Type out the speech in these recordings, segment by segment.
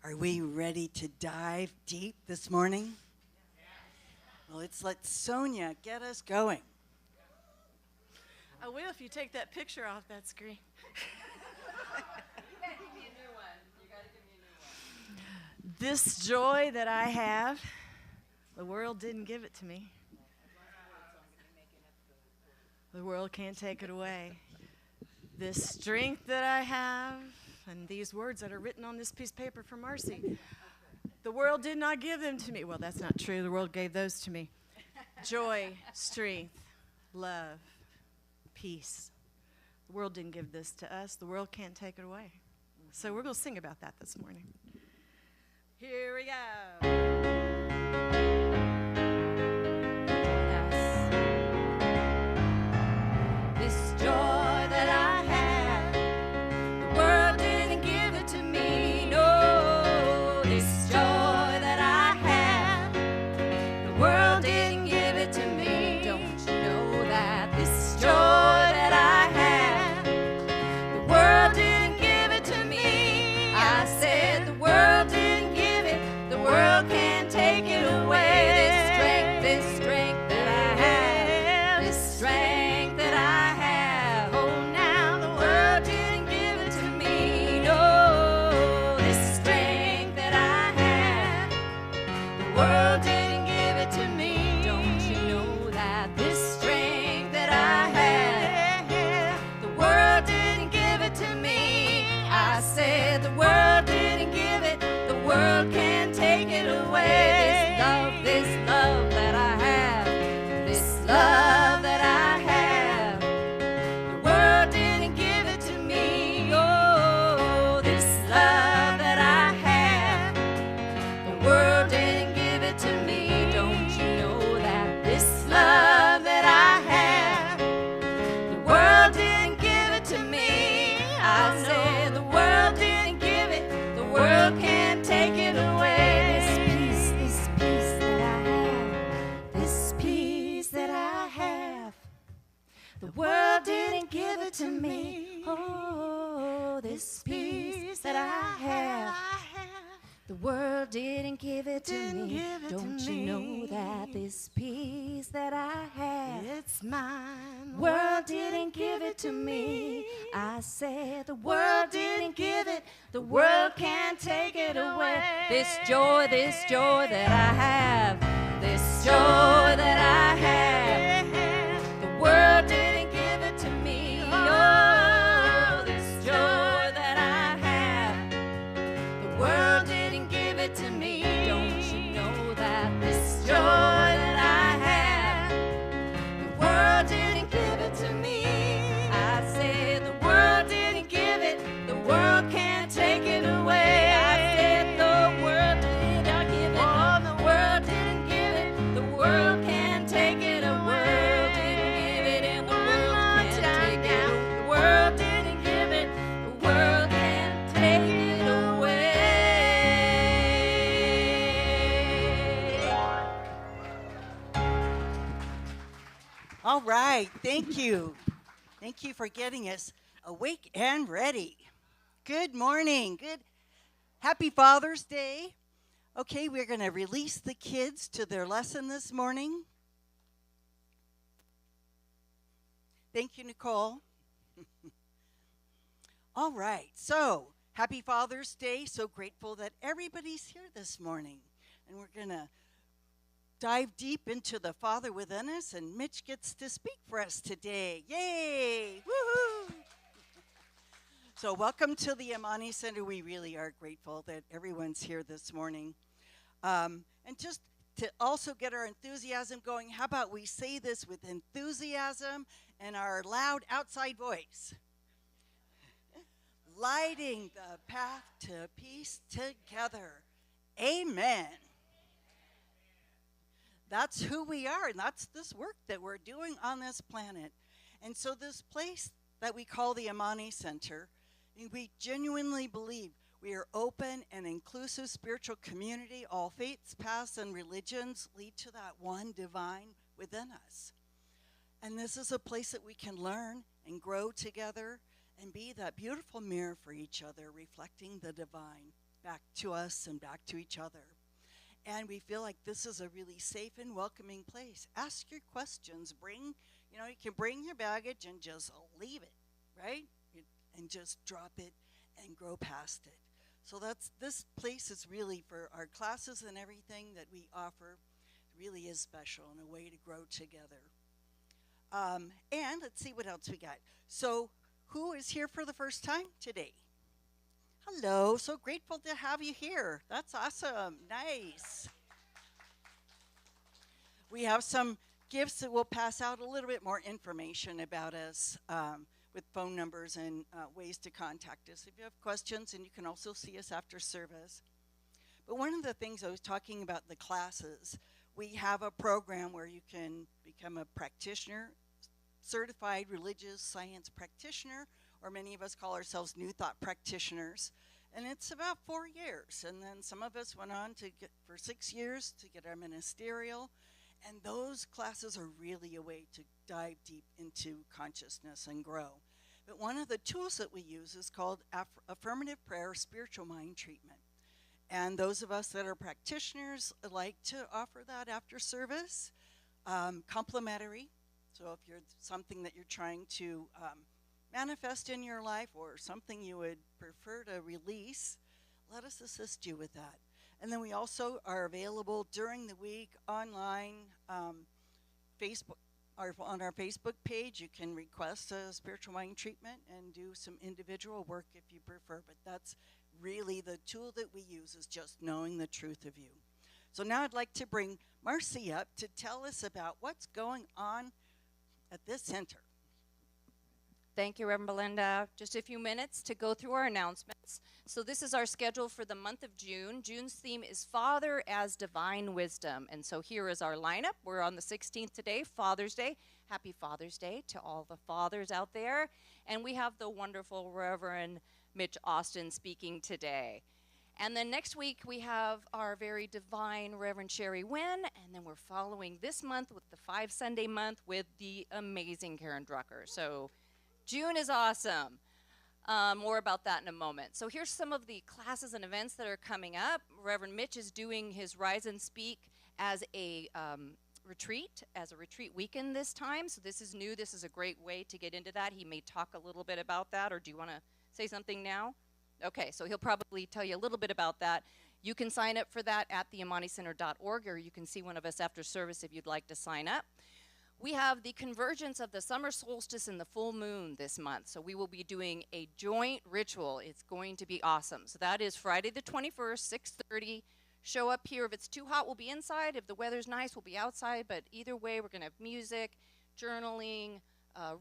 Are we ready to dive deep this morning? Well, let's let Sonia get us going. I will if you take that picture off that screen. This joy that I have, the world didn't give it to me. The world can't take it away. This strength that I have, and these words that are written on this piece of paper for Marcy, the world did not give them to me. Well, that's not true. The world gave those to me. Joy, strength, love, peace. The world didn't give this to us. The world can't take it away. So we're going to sing about that this morning. Here we go. This joy that I have, the world didn't give it to me. No, this joy that I have, the world didn't give it to me. Don't you know that this joy that I have, the world didn't give it to me. I said the world didn't give it, the world can't take it away. This strength that I have, this strength that I have. Oh, now the world didn't give it to me. No, this strength that I have, the world didn't give it to me. Don't you know that this strength that I have, the world didn't give it to me. I said the world didn't give it, the world can't take it away. This love that I have, this love that I have, the world didn't give it to me. Oh, this love that I have, the world didn't give it to me. Don't you know that this love that I have, the world didn't give it to me. I said the world didn't give it, the world can't take it away. This peace that I have, this peace that I have, the world didn't give it to me. Oh, this peace that I have, the world didn't give it to me. Don't you know that this peace that I have, it's mine. The world didn't give it to me. I said the world didn't give it, the world can't take it away. This joy that I have, this joy that I have, the world didn't give it to me. Oh, this joy that I have, the world didn't give it to me. Don't you know that this joy that I have, the world didn't give it to me. I said the world didn't give it, the world can't take it away. I said the world did not give it, oh, the world didn't give it, the world can't take it away. The world didn't give it, and the world can't take it. The world didn't give it, the world can't take it away. All right, thank you. Thank you for getting us awake and ready. Good morning. Good. Happy Father's Day. Okay, we're going to release the kids to their lesson this morning. Thank you, Nicole. All right, so happy Father's Day. So grateful that everybody's here this morning. And we're going to dive deep into the Father within us, and Mitch gets to speak for us today. Yay! Woohoo! So welcome to the Amani Center. We really are grateful that everyone's here this morning. And just to also get our enthusiasm going, how about we say this with enthusiasm and our loud outside voice? Lighting the path to peace together. Amen. That's who we are, and that's this work that we're doing on this planet. And so this place that we call the Amani Center, we genuinely believe we are open and inclusive spiritual community. All faiths, paths, and religions lead to that one divine within us. And this is a place that we can learn and grow together and be that beautiful mirror for each other, reflecting the divine back to us and back to each other. And we feel like this is a really safe and welcoming place. Ask your questions. You can bring your baggage and just leave it, right? And just drop it and grow past it. So this place is really for our classes and everything that we offer. Really is special and a way to grow together. And let's see what else we got. So who is here for the first time today? Hello, so grateful to have you here. That's awesome, nice. We have some gifts that will pass out, a little bit more information about us with phone numbers and ways to contact us if you have questions, and you can also see us after service. But one of the things I was talking about the classes, we have a program where you can become a practitioner, certified religious science practitioner, or many of us call ourselves New Thought practitioners. And it's about 4 years. And then some of us went on to get for 6 years to get our ministerial. And those classes are really a way to dive deep into consciousness and grow. But one of the tools that we use is called affirmative prayer spiritual mind treatment. And those of us that are practitioners like to offer that after service, complimentary. So if you're something that you're trying to manifest in your life or something you would prefer to release, let us assist you with that. And then we also are available during the week online, Facebook, on our Facebook page. You can request a spiritual mind treatment and do some individual work if you prefer, but that's really the tool that we use, is just knowing the truth of you. So now I'd like to bring Marcy up to tell us about what's going on at this center. Thank you, Reverend Belinda. Just a few minutes to go through our announcements. So this is our schedule for the month of June. June's theme is Father as Divine Wisdom. And so here is our lineup. We're on the 16th today, Father's Day. Happy Father's Day to all the fathers out there. And we have the wonderful Reverend Mitch Austin speaking today. And then next week we have our very divine Reverend Sherry Wynn. And then we're following this month with the 5 Sunday month with the amazing Karen Drucker. So June is awesome. More about that in a moment. So here's some of the classes and events that are coming up. Reverend Mitch is doing his Rise and Speak as a retreat weekend this time. So this is new. This is a great way to get into that. He may talk a little bit about that, or do you want to say something now? Okay, so he'll probably tell you a little bit about that. You can sign up for that at theamanicenter.org, or you can see one of us after service if you'd like to sign up. We have the convergence of the summer solstice and the full moon this month. So we will be doing a joint ritual. It's going to be awesome. So that is Friday the 21st, 6:30. Show up here. If it's too hot, we'll be inside. If the weather's nice, we'll be outside. But either way, we're going to have music, journaling,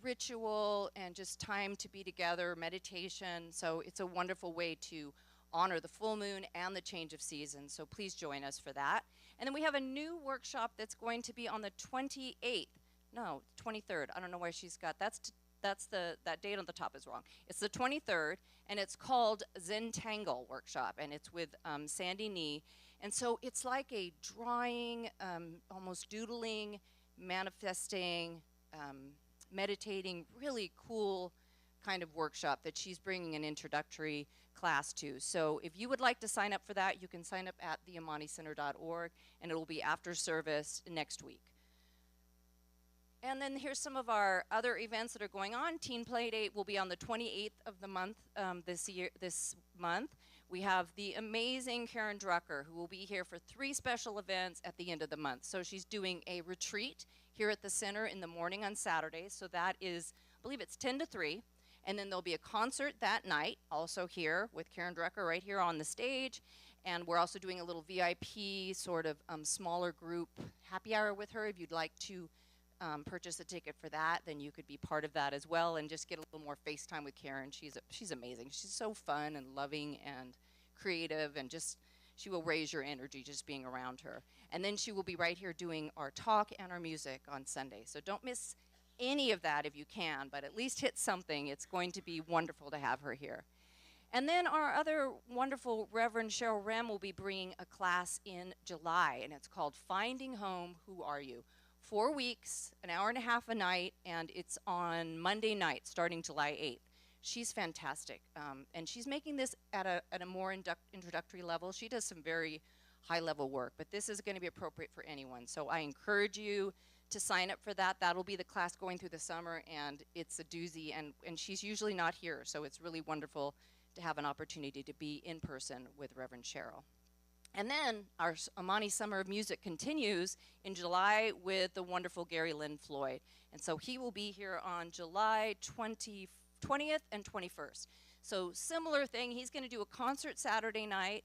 ritual, and just time to be together, meditation. So it's a wonderful way to honor the full moon and the change of season. So please join us for that. And then we have a new workshop that's going to be on the 28th. No, 23rd. I don't know why she's got that date on the top is wrong. It's the 23rd, and it's called Zentangle Workshop, and it's with Sandy Nee. And so it's like a drawing, almost doodling, manifesting, meditating, really cool kind of workshop that she's bringing an introductory class to. So if you would like to sign up for that, you can sign up at theamanicenter.org, and it will be after service next week. And then here's some of our other events that are going on. Teen Play Date will be on the 28th of the month this month. We have the amazing Karen Drucker, who will be here for 3 special events at the end of the month. So she's doing a retreat here at the center in the morning on Saturdays. So that is, I believe it's 10 to 3. And then there'll be a concert that night, also here with Karen Drucker right here on the stage. And we're also doing a little VIP sort of smaller group happy hour with her. If you'd like to purchase a ticket for that, then you could be part of that as well and just get a little more FaceTime with Karen. She's amazing. She's so fun and loving and creative, and just she will raise your energy just being around her. And then she will be right here doing our talk and our music on Sunday. So don't miss any of that if you can, but at least hit something. It's going to be wonderful to have her here. And then our other wonderful Reverend Cheryl Rem will be bringing a class in July, and it's called Finding Home, Who Are You? 4 weeks, an hour and a half a night, and it's on Monday night starting July 8th. she's fantastic, and she's making this at a more introductory level. She does some very high level work, but this is going to be appropriate for anyone. So I encourage you to sign up for that. That'll be the class going through the summer, and it's a doozy, and she's usually not here, so it's really wonderful to have an opportunity to be in person with Reverend Cheryl. And then our Amani Summer of Music continues in July with the wonderful Gary Lynn Floyd. And so he will be here on July 20th and 21st. So similar thing, he's going to do a concert Saturday night,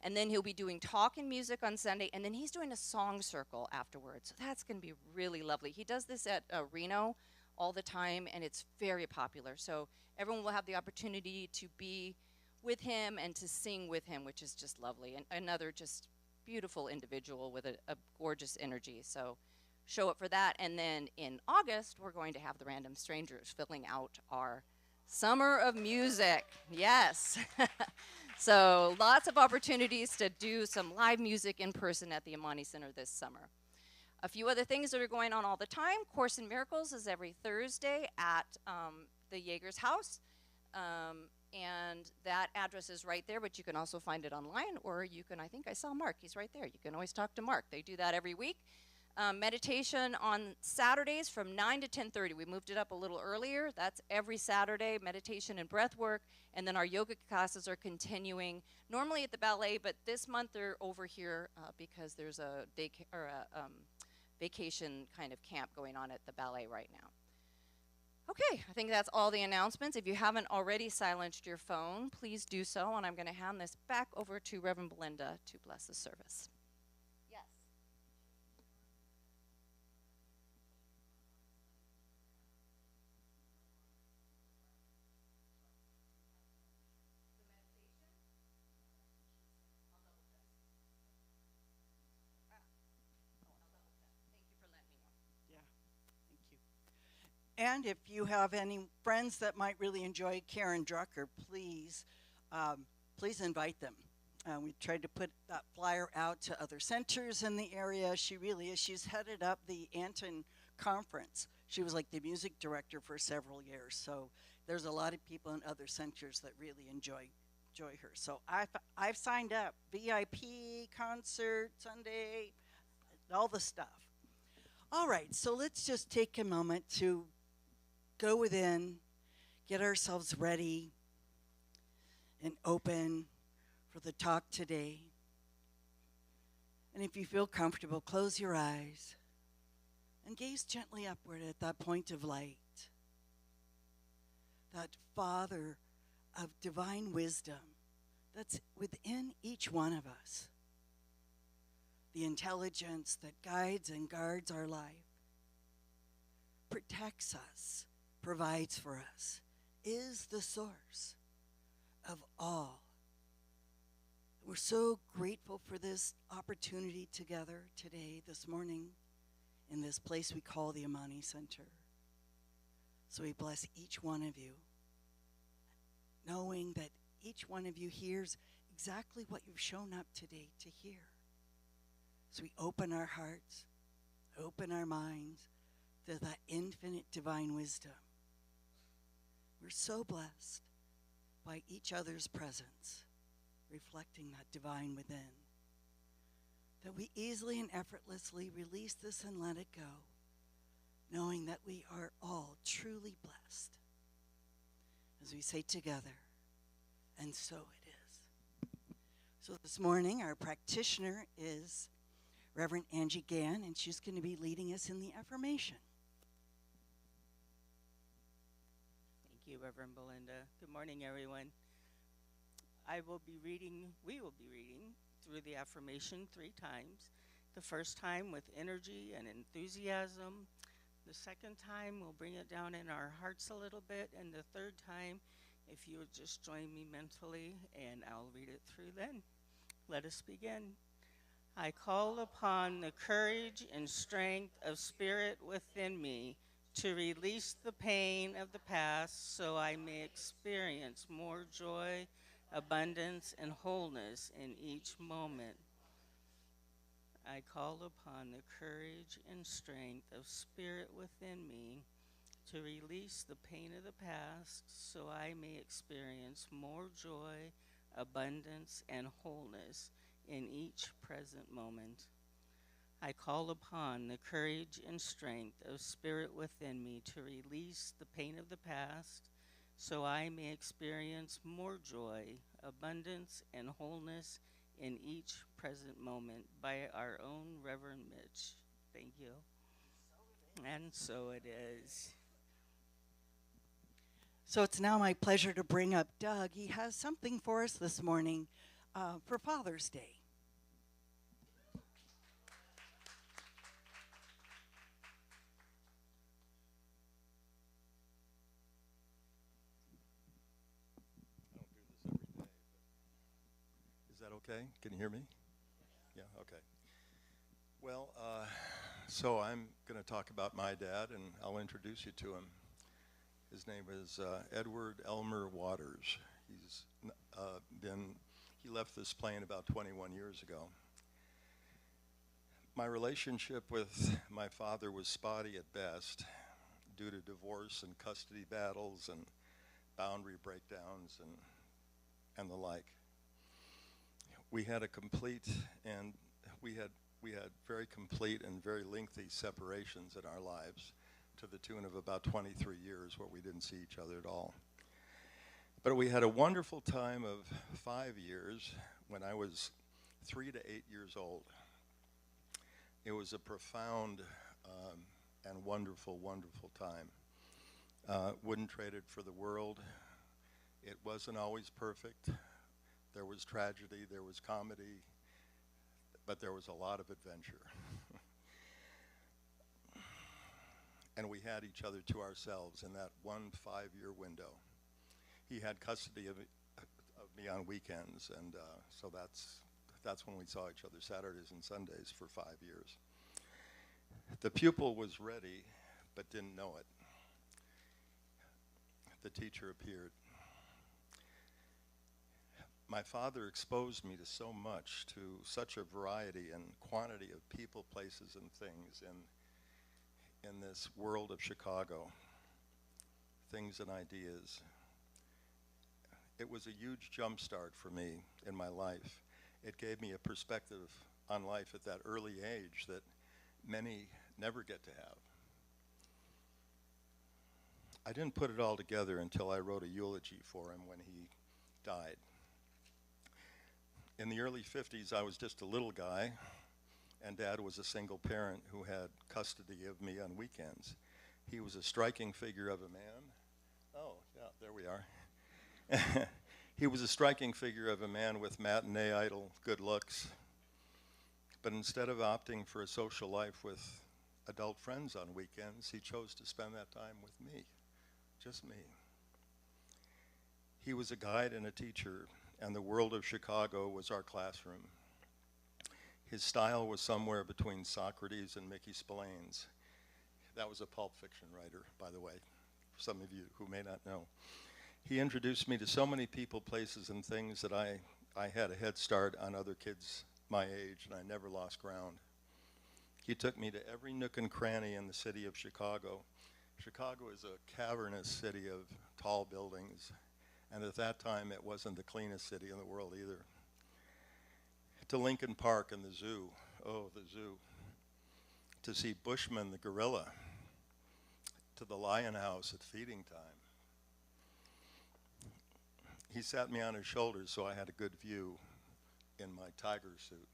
and then he'll be doing talk and music on Sunday, and then he's doing a song circle afterwards. So that's going to be really lovely. He does this at Reno all the time, and it's very popular. So everyone will have the opportunity to be with him and to sing with him, which is just lovely. And another just beautiful individual with a gorgeous energy. So show up for that. And then in August, we're going to have the Random Strangers filling out our Summer of Music. Yes. So lots of opportunities to do some live music in person at the Amani Center this summer. A few other things that are going on all the time. Course in Miracles is every Thursday at the Jaeger's house. And that address is right there, but you can also find it online, or you can, I think I saw Mark, he's right there. You can always talk to Mark. They do that every week. Meditation on Saturdays from 9 to 10:30. We moved it up a little earlier. That's every Saturday, meditation and breath work. And then our yoga classes are continuing, normally at the ballet, but this month they're over here because there's a vacation kind of camp going on at the ballet right now. Okay, I think that's all the announcements. If you haven't already silenced your phone, please do so, and I'm going to hand this back over to Reverend Belinda to bless the service. Yes. Yeah, thank you. And if you have any friends that might really enjoy Karen Drucker, please, please invite them. We tried to put that flyer out to other centers in the area. She really is. She's headed up the Anton Conference. She was like the music director for several years. So there's a lot of people in other centers that really enjoy her. So I've signed up. VIP, concert, Sunday, all the stuff. All right, so let's just take a moment to go within, get ourselves ready and open for the talk today. And if you feel comfortable, close your eyes and gaze gently upward at that point of light, that Father of divine wisdom that's within each one of us, the intelligence that guides and guards our life, protects us, provides for us, is the source of all. We're so grateful for this opportunity together today, this morning, in this place we call the Amani Center. So we bless each one of you, knowing that each one of you hears exactly what you've shown up today to hear. So we open our hearts, open our minds to that infinite divine wisdom. We're so blessed by each other's presence, reflecting that divine within, that we easily and effortlessly release this and let it go, knowing that we are all truly blessed. As we say together, and so it is. So this morning, our practitioner is Reverend Angie Gann, and she's going to be leading us in the affirmation. Thank you, Reverend Belinda. Good morning, everyone. We will be reading through the affirmation 3 times. The first time with energy and enthusiasm. The second time, we'll bring it down in our hearts a little bit. And the third time, if you would just join me mentally, and I'll read it through then. Let us begin. I call upon the courage and strength of spirit within me to release the pain of the past so I may experience more joy, abundance, and wholeness in each moment. I call upon the courage and strength of spirit within me to release the pain of the past so I may experience more joy, abundance, and wholeness in each present moment. I call upon the courage and strength of spirit within me to release the pain of the past so I may experience more joy, abundance, and wholeness in each present moment by our own Reverend Mitch. Thank you. And so it is. So it's now my pleasure to bring up Doug. He has something for us this morning for Father's Day. Is that okay? Can you hear me? Yeah, okay. Well, so I'm going to talk about my dad, and I'll introduce you to him. His name is Edward Elmer Waters. He left this plane about 21 years ago. My relationship with my father was spotty at best due to divorce and custody battles and boundary breakdowns and the like. We had very complete and very lengthy separations in our lives to the tune of about 23 years where we didn't see each other at all. But we had a wonderful time of 5 years when I was 3 to 8 years old. It was a profound and wonderful, wonderful time. Wouldn't trade it for the world. It wasn't always perfect. There was tragedy, there was comedy, but there was a lot of adventure. And we had each other to ourselves in that 1 5-year window. He had custody of me on weekends, and so that's when we saw each other Saturdays and Sundays for 5 years. The pupil was ready, but didn't know it. The teacher appeared. My father exposed me to so much, to such a variety and quantity of people, places, and things in this world of Chicago, things and ideas. It was a huge jump start for me in my life. It gave me a perspective on life at that early age that many never get to have. I didn't put it all together until I wrote a eulogy for him when he died. In the early 50s, I was just a little guy, and Dad was a single parent who had custody of me on weekends. He was a striking figure of a man. Oh, yeah, there we are. He was a striking figure of a man with matinee idol good looks. But instead of opting for a social life with adult friends on weekends, he chose to spend that time with me, just me. He was a guide and a teacher, and the world of Chicago was our classroom. His style was somewhere between Socrates and Mickey Spillane's. That was a Pulp Fiction writer, by the way, for some of you who may not know. He introduced me to so many people, places, and things that I had a head start on other kids my age, and I never lost ground. He took me to every nook and cranny in the city of Chicago. Chicago is a cavernous city of tall buildings, and at that time it wasn't the cleanest city in the world either. To Lincoln Park and the zoo, oh, the zoo. To see Bushman the gorilla, to the Lion House at feeding time. He sat me on his shoulders so I had a good view in my tiger suit.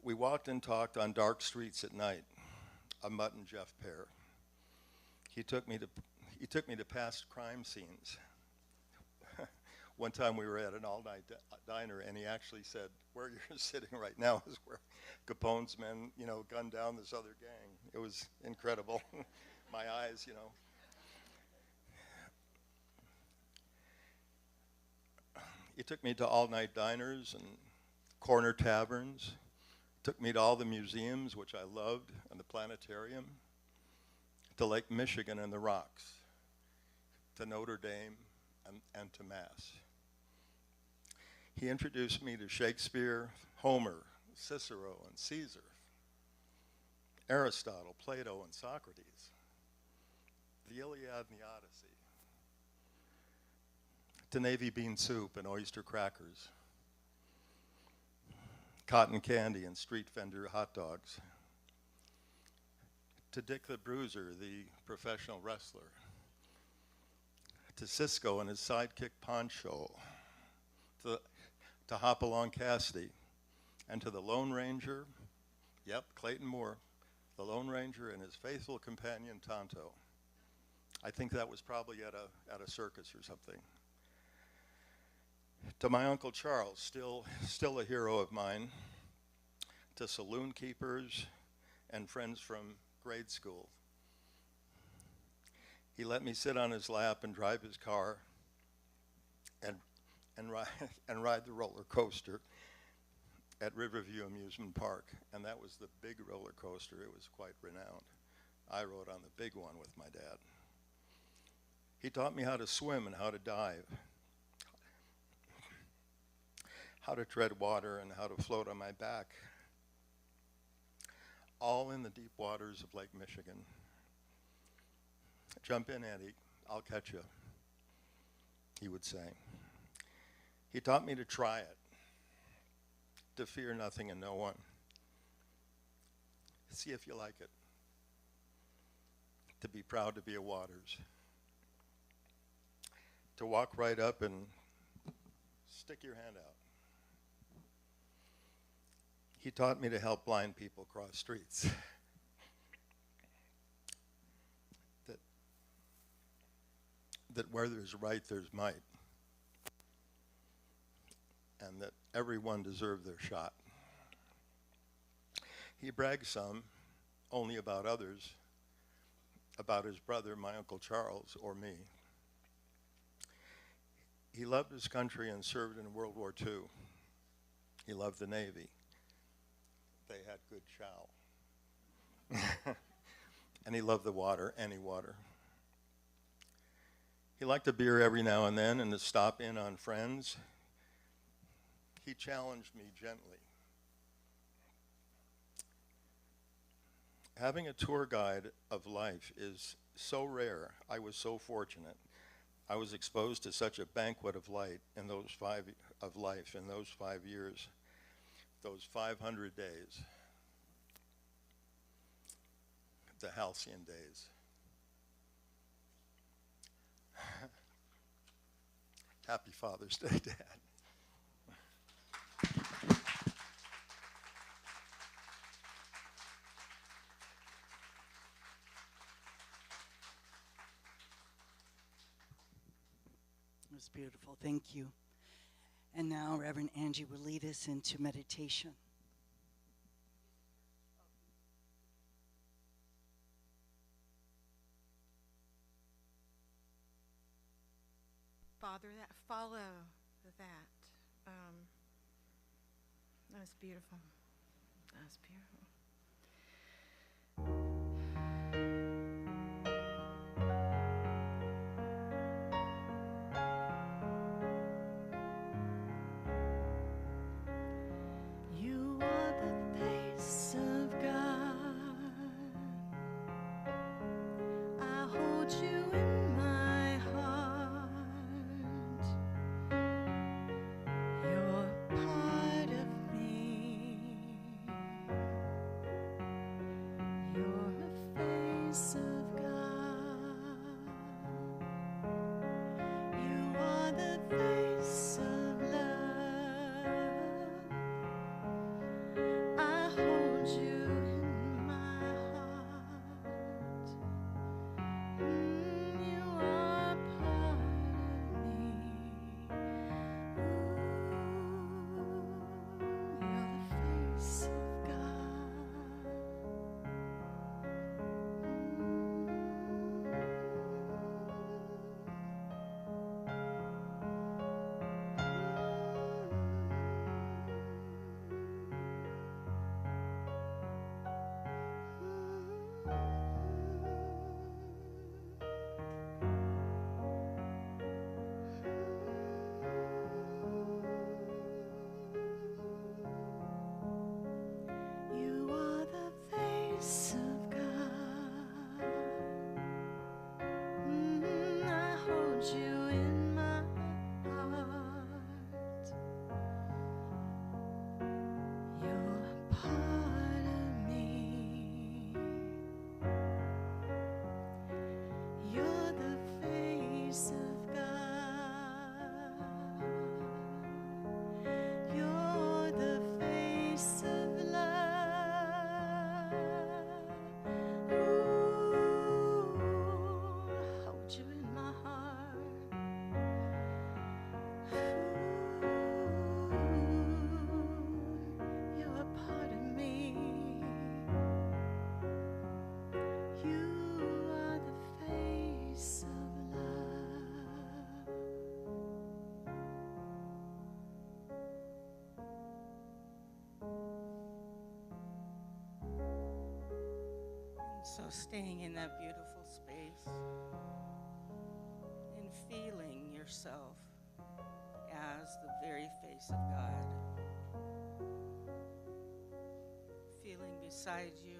We walked and talked on dark streets at night, a Mutt and Jeff pair. He took me to past crime scenes. One time we were at an all-night diner, and he actually said, "Where you're sitting right now is where Capone's men, gunned down this other gang." It was incredible. My eyes, He took me to all-night diners and corner taverns, took me to all the museums, which I loved, and the planetarium, to Lake Michigan and the Rocks, to Notre Dame, and to Mass. He introduced me to Shakespeare, Homer, Cicero, and Caesar. Aristotle, Plato, and Socrates, the Iliad and the Odyssey, to navy bean soup and oyster crackers, cotton candy and street vendor hot dogs, to Dick the Bruiser, the professional wrestler, to Cisco and his sidekick Poncho, to Hopalong Cassidy, and to the Lone Ranger, yep, Clayton Moore, the Lone Ranger and his faithful companion Tonto. I think that was probably at a circus or something. To my Uncle Charles, still a hero of mine, to saloon keepers and friends from grade school. He let me sit on his lap and drive his car and ride the roller coaster at Riverview Amusement Park, and that was the big roller coaster. It was quite renowned. I rode on the big one with my dad. He taught me how to swim and how to dive, how to tread water and how to float on my back, all in the deep waters of Lake Michigan. Jump in, Eddie, I'll catch you, he would say. He taught me to try it, to fear nothing and no one. See if you like it. To be proud to be a Waters. To walk right up and stick your hand out. He taught me to help blind people cross streets. that where there's right, there's might. And that everyone deserved their shot. He bragged some, only about others, about his brother, my Uncle Charles, or me. He loved his country and served in World War II. He loved the Navy. They had good chow. And he loved the water, any water. He liked a beer every now and then and to stop in on friends. He challenged me gently. Having a tour guide of life is so rare. I was so fortunate. I was exposed to such a banquet of light in those 5 years, those 500 days, the halcyon days. Happy Father's Day, Dad. It was beautiful. Thank you. And now Reverend Angie will lead us into meditation. Father, follow that. That was beautiful. That was beautiful. You are the face of God. I hold you in my heart. You're part of me. So staying in that beautiful space and feeling yourself as the very face of God. Feeling beside you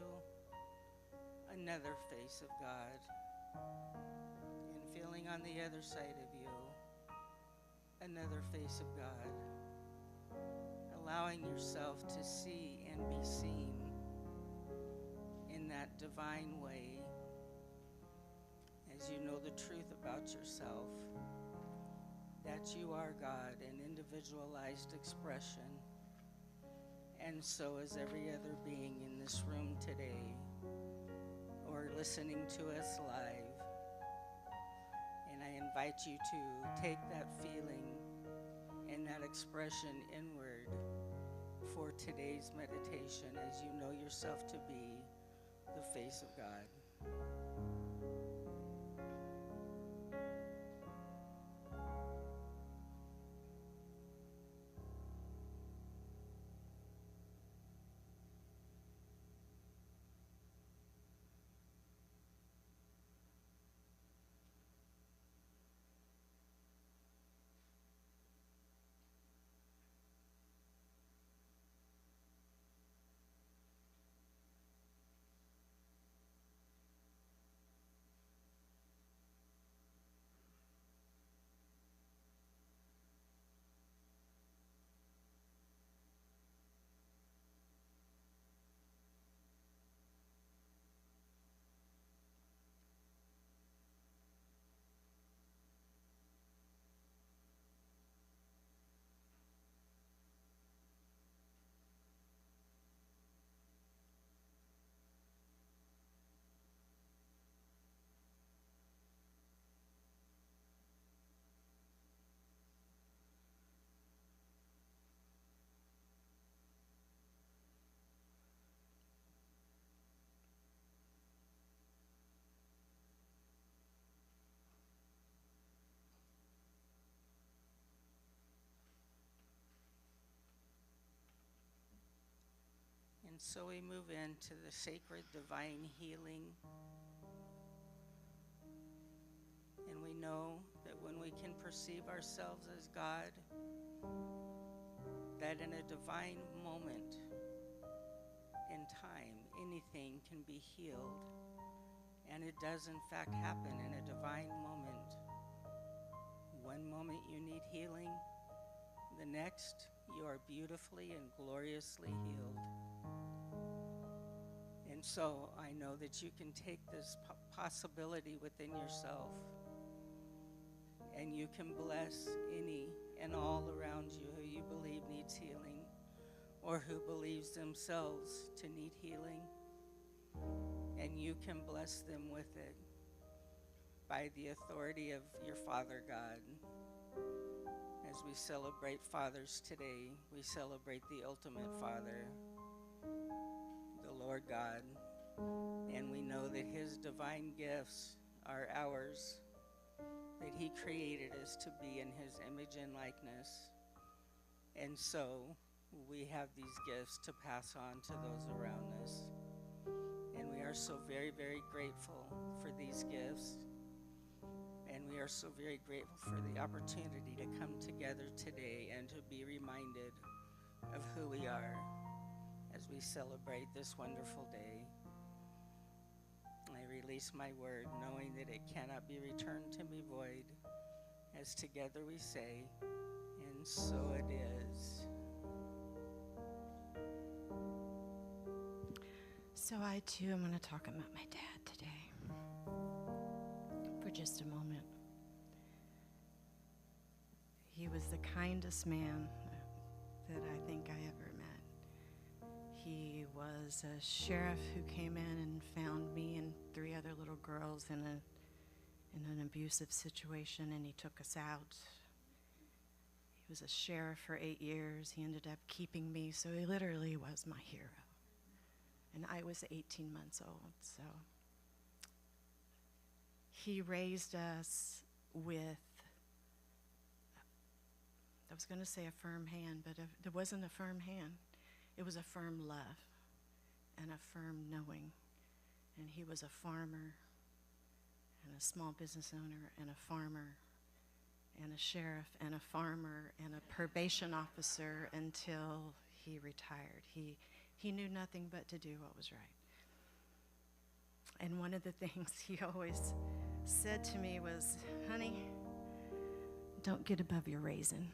another face of God. And feeling on the other side of you another face of God. Allowing yourself to see and be seen in that divine way as you know the truth about yourself, that you are God, an individualized expression, and so is every other being in this room today or listening to us live. And I invite you to take that feeling and that expression inward for today's meditation as you know yourself to be the face of God. And so we move into the sacred divine healing. And we know that when we can perceive ourselves as God, that in a divine moment in time, anything can be healed. And it does in fact happen in a divine moment. One moment you need healing, the next you are beautifully and gloriously healed. And so I know that you can take this possibility within yourself and you can bless any and all around you who you believe needs healing or who believes themselves to need healing. And you can bless them with it by the authority of your Father God. As we celebrate fathers today, we celebrate the ultimate Father, the Lord God, and we know that his divine gifts are ours, that he created us to be in his image and likeness. And so we have these gifts to pass on to those around us. And we are so very, very grateful for these gifts. And we are so very grateful for the opportunity to come together today and to be reminded of who we are as we celebrate this wonderful day. I release my word, knowing that it cannot be returned to me void, as together we say, and so it is. So I too am going to talk about my dad today for just a moment. He was the kindest man that I think I ever met. He was a sheriff who came in and found me and 3 other little girls in an abusive situation, and he took us out. He was a sheriff for 8 years. He ended up keeping me, so he literally was my hero. And I was 18 months old, so he raised us with, I was going to say a firm hand, but there wasn't a firm hand. It was a firm love and a firm knowing And he was a farmer and a small business owner and a farmer and a sheriff and a farmer and a probation officer until he retired. He knew nothing but to do what was right. And one of the things he always said to me was, honey, don't get above your raisin.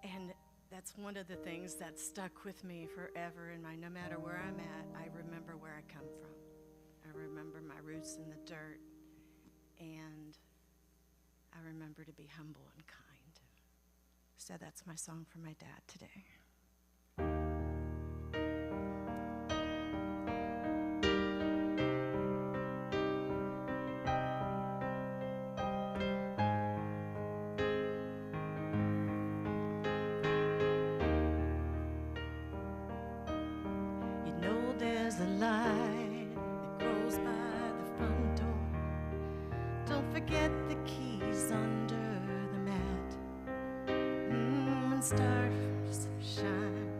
And that's one of the things that stuck with me forever in my, no matter where I'm at, I remember where I come from. I remember my roots in the dirt, and I remember to be humble and kind. So that's my song for my dad today. There's a light that grows by the front door. Don't forget the keys under the mat. When stars shine,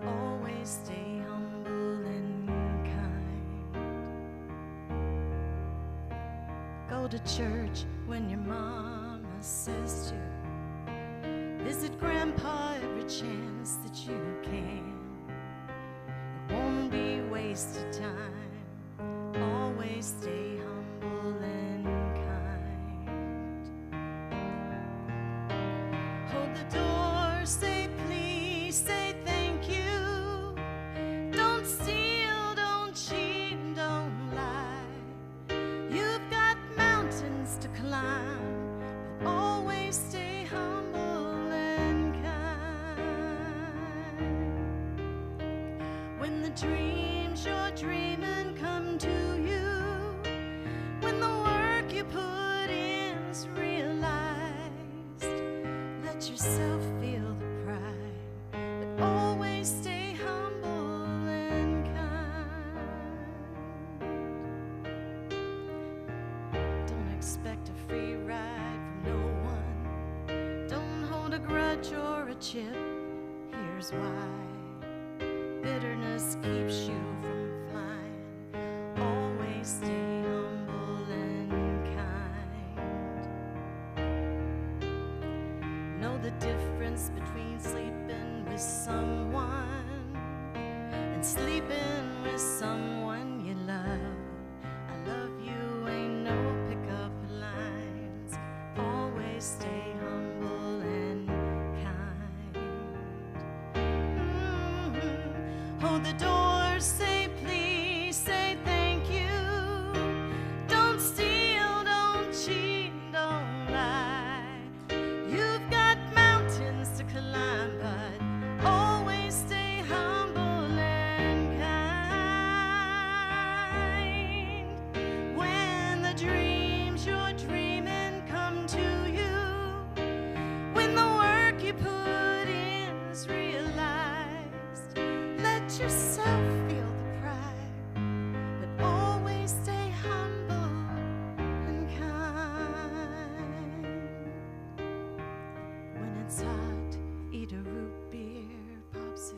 always stay humble and kind. Go to church when your mama says to. Visit grandpa every chance that you can. Won't be wasted time. Always stay humble and kind. Hold the door, say please, say thank you. Don't steal, don't cheat, don't lie. You've got mountains to climb, but always stay humble and kind. When the dreams you're dreaming come to you, when the work you put in's realized, let yourself feel the pride, but always stay humble and kind. Don't expect a free ride from no one. Don't hold a grudge or a chip. Here's why. Bitterness keeps you from flying. Always stay humble and kind. Know the difference between sleeping with someone and sleeping with someone you love. I love you ain't no pickup lines. Always stay humble and hold the door, say please, say thank you. Don't steal, don't cheat, don't lie. You've got mountains to climb, but always stay humble and kind. When the dreams you're dreaming come to you, when the work you put in is realized, let yourself feel the pride, but always stay humble and kind. When it's hot, eat a root beer popsicle.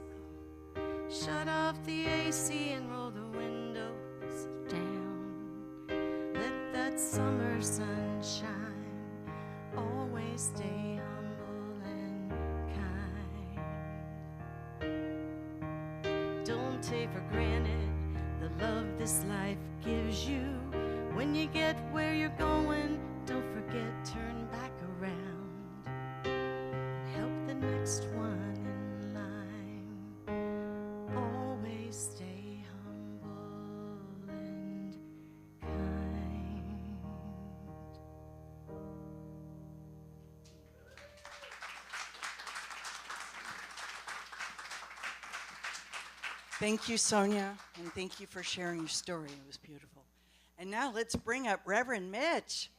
Shut off the AC and roll the windows down. Let that summer sun shine. Always stay humble and kind. Don't take for granted the love this life gives you. When you get where you're going, don't forget, turn back around and help the next one in line. Always stay humble and kind. Thank you, Sonia, and thank you for sharing your story. It was beautiful. And now let's bring up Reverend Mitch.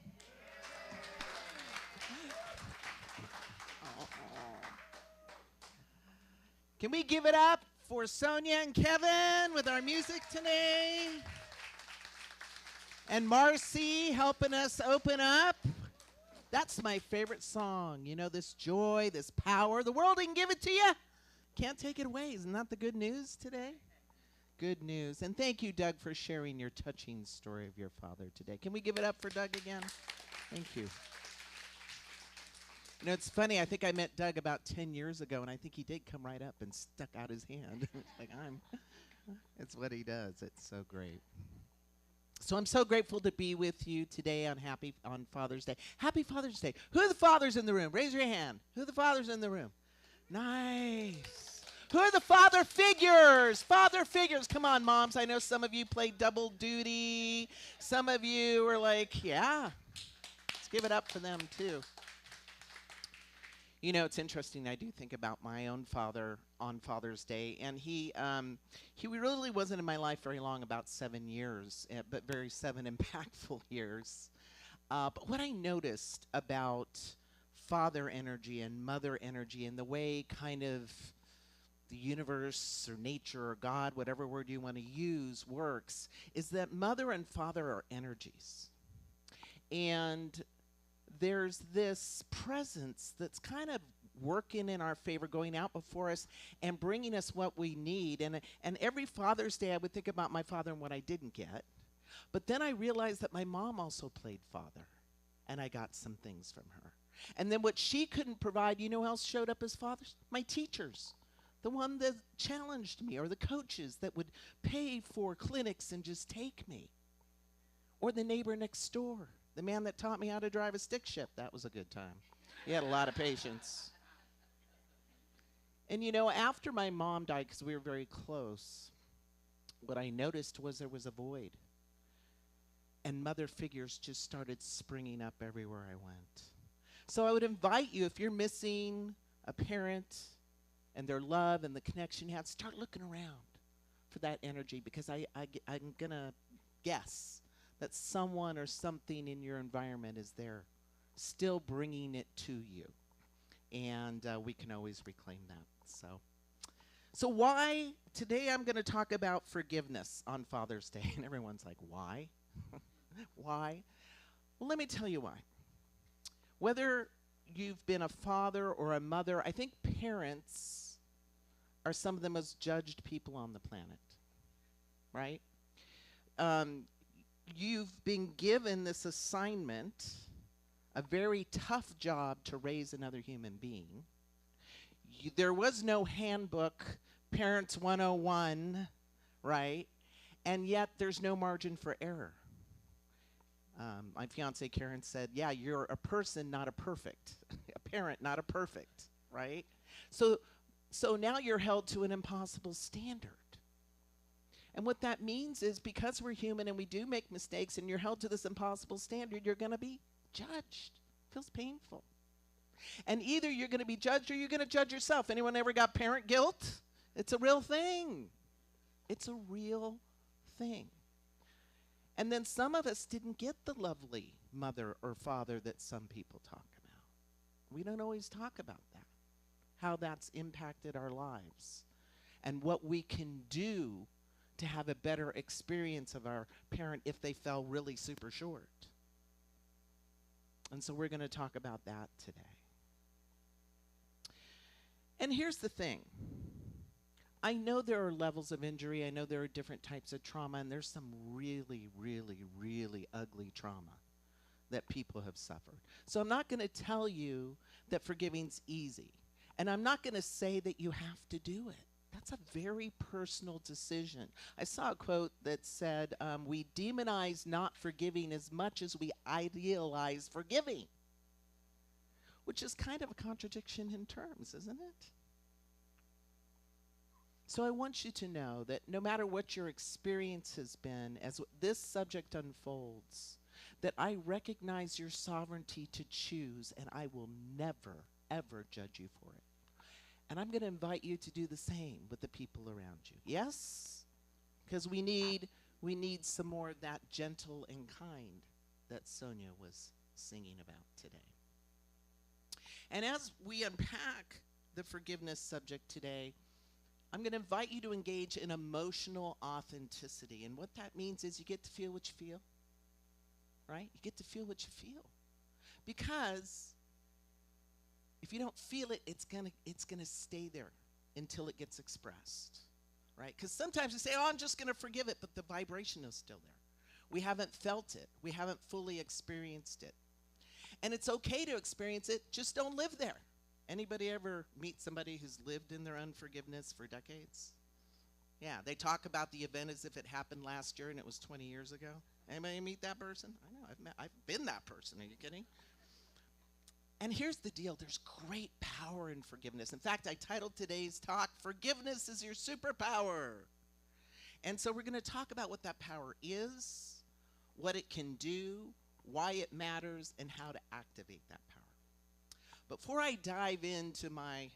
Can we give it up for Sonia and Kevin with our music today? And Marcy helping us open up. That's my favorite song. You know, this joy, this power. The world didn't give it to you. Can't take it away. Isn't that the good news today? Good news. And thank you, Doug, for sharing your touching story of your father today. Can we give it up for Doug again? Thank you. You know, it's funny. I think I met Doug about 10 years ago, and I think he did come right up and stuck out his hand. It's what he does. It's so great. So I'm so grateful to be with you today on Father's Day. Happy Father's Day. Who are the fathers in the room? Raise your hand. Who are the fathers in the room? Nice. Who are the father figures? Father figures. Come on, moms. I know some of you play double duty. Some of you are like, yeah. Let's give it up for them, too. You know, it's interesting. I do think about my own father on Father's Day, and he really wasn't in my life very long, about 7 years, but seven impactful years. But what I noticed about father energy and mother energy and the way kind of the universe or nature or God, whatever word you want to use, works, is that mother and father are energies. And there's this presence that's kind of working in our favor, going out before us and bringing us what we need. And every Father's Day, I would think about my father and what I didn't get. But then I realized that my mom also played father, and I got some things from her. And then what she couldn't provide, you know who else showed up as fathers? My teachers. The one that challenged me, or the coaches that would pay for clinics and just take me. Or the neighbor next door. The man that taught me how to drive a stick shift. That was a good time. He had a lot of patience. And you know, after my mom died, because we were very close, what I noticed was there was a void. And mother figures just started springing up everywhere I went. So I would invite you, if you're missing a parent and their love and the connection you had, start looking around for that energy, because I'm going to guess that someone or something in your environment is there, still bringing it to you. And we can always reclaim that. So why? Today I'm going to talk about forgiveness on Father's Day. And everyone's like, why? Why? Well, let me tell you why. Whether you've been a father or a mother, I think parents are some of the most judged people on the planet, right? You've been given this assignment, a very tough job to raise another human being. There was no handbook, Parents 101, right? And yet there's no margin for error. My fiance Karen said, yeah, you're a person, not a perfect. A parent, not a perfect, right? So now you're held to an impossible standard. And what that means is, because we're human and we do make mistakes and you're held to this impossible standard, you're going to be judged. Feels painful. And either you're going to be judged or you're going to judge yourself. Anyone ever got parent guilt? It's a real thing. It's a real thing. And then some of us didn't get the lovely mother or father that some people talk about. We don't always talk about that, how that's impacted our lives, and what we can do to have a better experience of our parent if they fell really super short. And so we're going to talk about that today. And here's the thing. I know there are levels of injury. I know there are different types of trauma, and there's some really, really, really ugly trauma that people have suffered. So I'm not going to tell you that forgiving's easy. And I'm not going to say that you have to do it. That's a very personal decision. I saw a quote that said, we demonize not forgiving as much as we idealize forgiving. Which is kind of a contradiction in terms, isn't it? So I want you to know that no matter what your experience has been, as this subject unfolds, that I recognize your sovereignty to choose, and I will never, ever judge you for it. And I'm going to invite you to do the same with the people around you. Yes? Because we need some more of that gentle and kind that Sonia was singing about today. And as we unpack the forgiveness subject today, I'm going to invite you to engage in emotional authenticity. And what that means is you get to feel what you feel, right? You get to feel what you feel. Because if you don't feel it, it's gonna stay there until it gets expressed, right? Because sometimes we say, oh, I'm just going to forgive it, but the vibration is still there. We haven't felt it. We haven't fully experienced it. And it's okay to experience it, just don't live there. Anybody ever meet somebody who's lived in their unforgiveness for decades? Yeah, they talk about the event as if it happened last year and it was 20 years ago. Anybody meet that person? I know, I've been that person. Are you kidding? And here's the deal. There's great power in forgiveness. In fact, I titled today's talk, Forgiveness is Your Superpower. And so we're going to talk about what that power is, what it can do, why it matters, and how to activate that power. Before I dive into my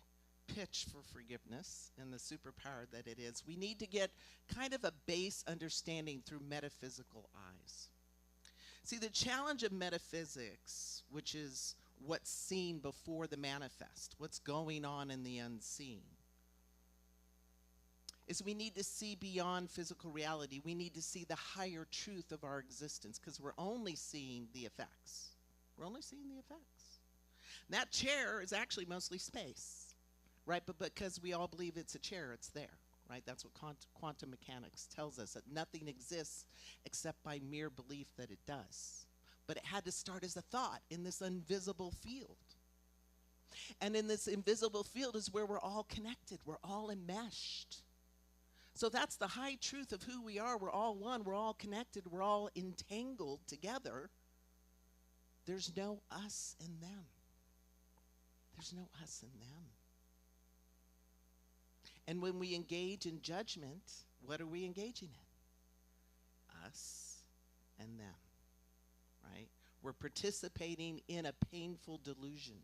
pitch for forgiveness and the superpower that it is, we need to get kind of a base understanding through metaphysical eyes. See, the challenge of metaphysics, which is what's seen before the manifest, what's going on in the unseen, is we need to see beyond physical reality. We need to see the higher truth of our existence, because we're only seeing the effects. We're only seeing the effects. And that chair is actually mostly space, right? But because we all believe it's a chair, it's there, right? That's what quantum mechanics tells us, that nothing exists except by mere belief that it does. But it had to start as a thought in this invisible field. And in this invisible field is where we're all connected. We're all enmeshed. So that's the high truth of who we are. We're all one. We're all connected. We're all entangled together. There's no us and them. There's no us and them. And when we engage in judgment, what are we engaging in? Us and them, right? We're participating in a painful delusion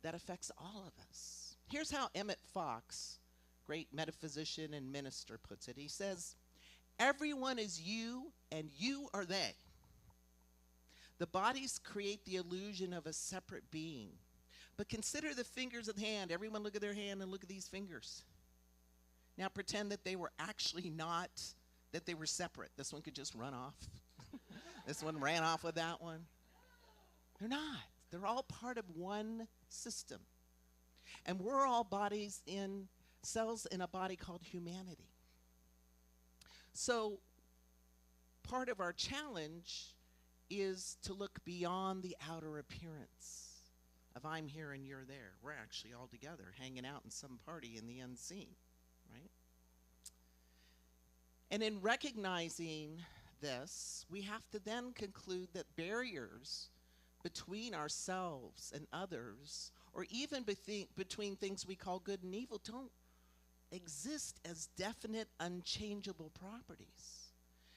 that affects all of us. Here's how Emmett Fox, great metaphysician and minister, puts it. He says, everyone is you and you are they. The bodies create the illusion of a separate being. But consider the fingers of the hand. Everyone look at their hand and look at these fingers. Now pretend that they were actually not, that they were separate. This one could just run off. This one ran off with that one. They're not. They're all part of one system. And we're all bodies in cells in a body called humanity. So part of our challenge is to look beyond the outer appearance of I'm here and you're there. We're actually all together hanging out in some party in the unseen, right? And in recognizing this, we have to then conclude that barriers between ourselves and others, or even between things we call good and evil, don't exist as definite, unchangeable properties.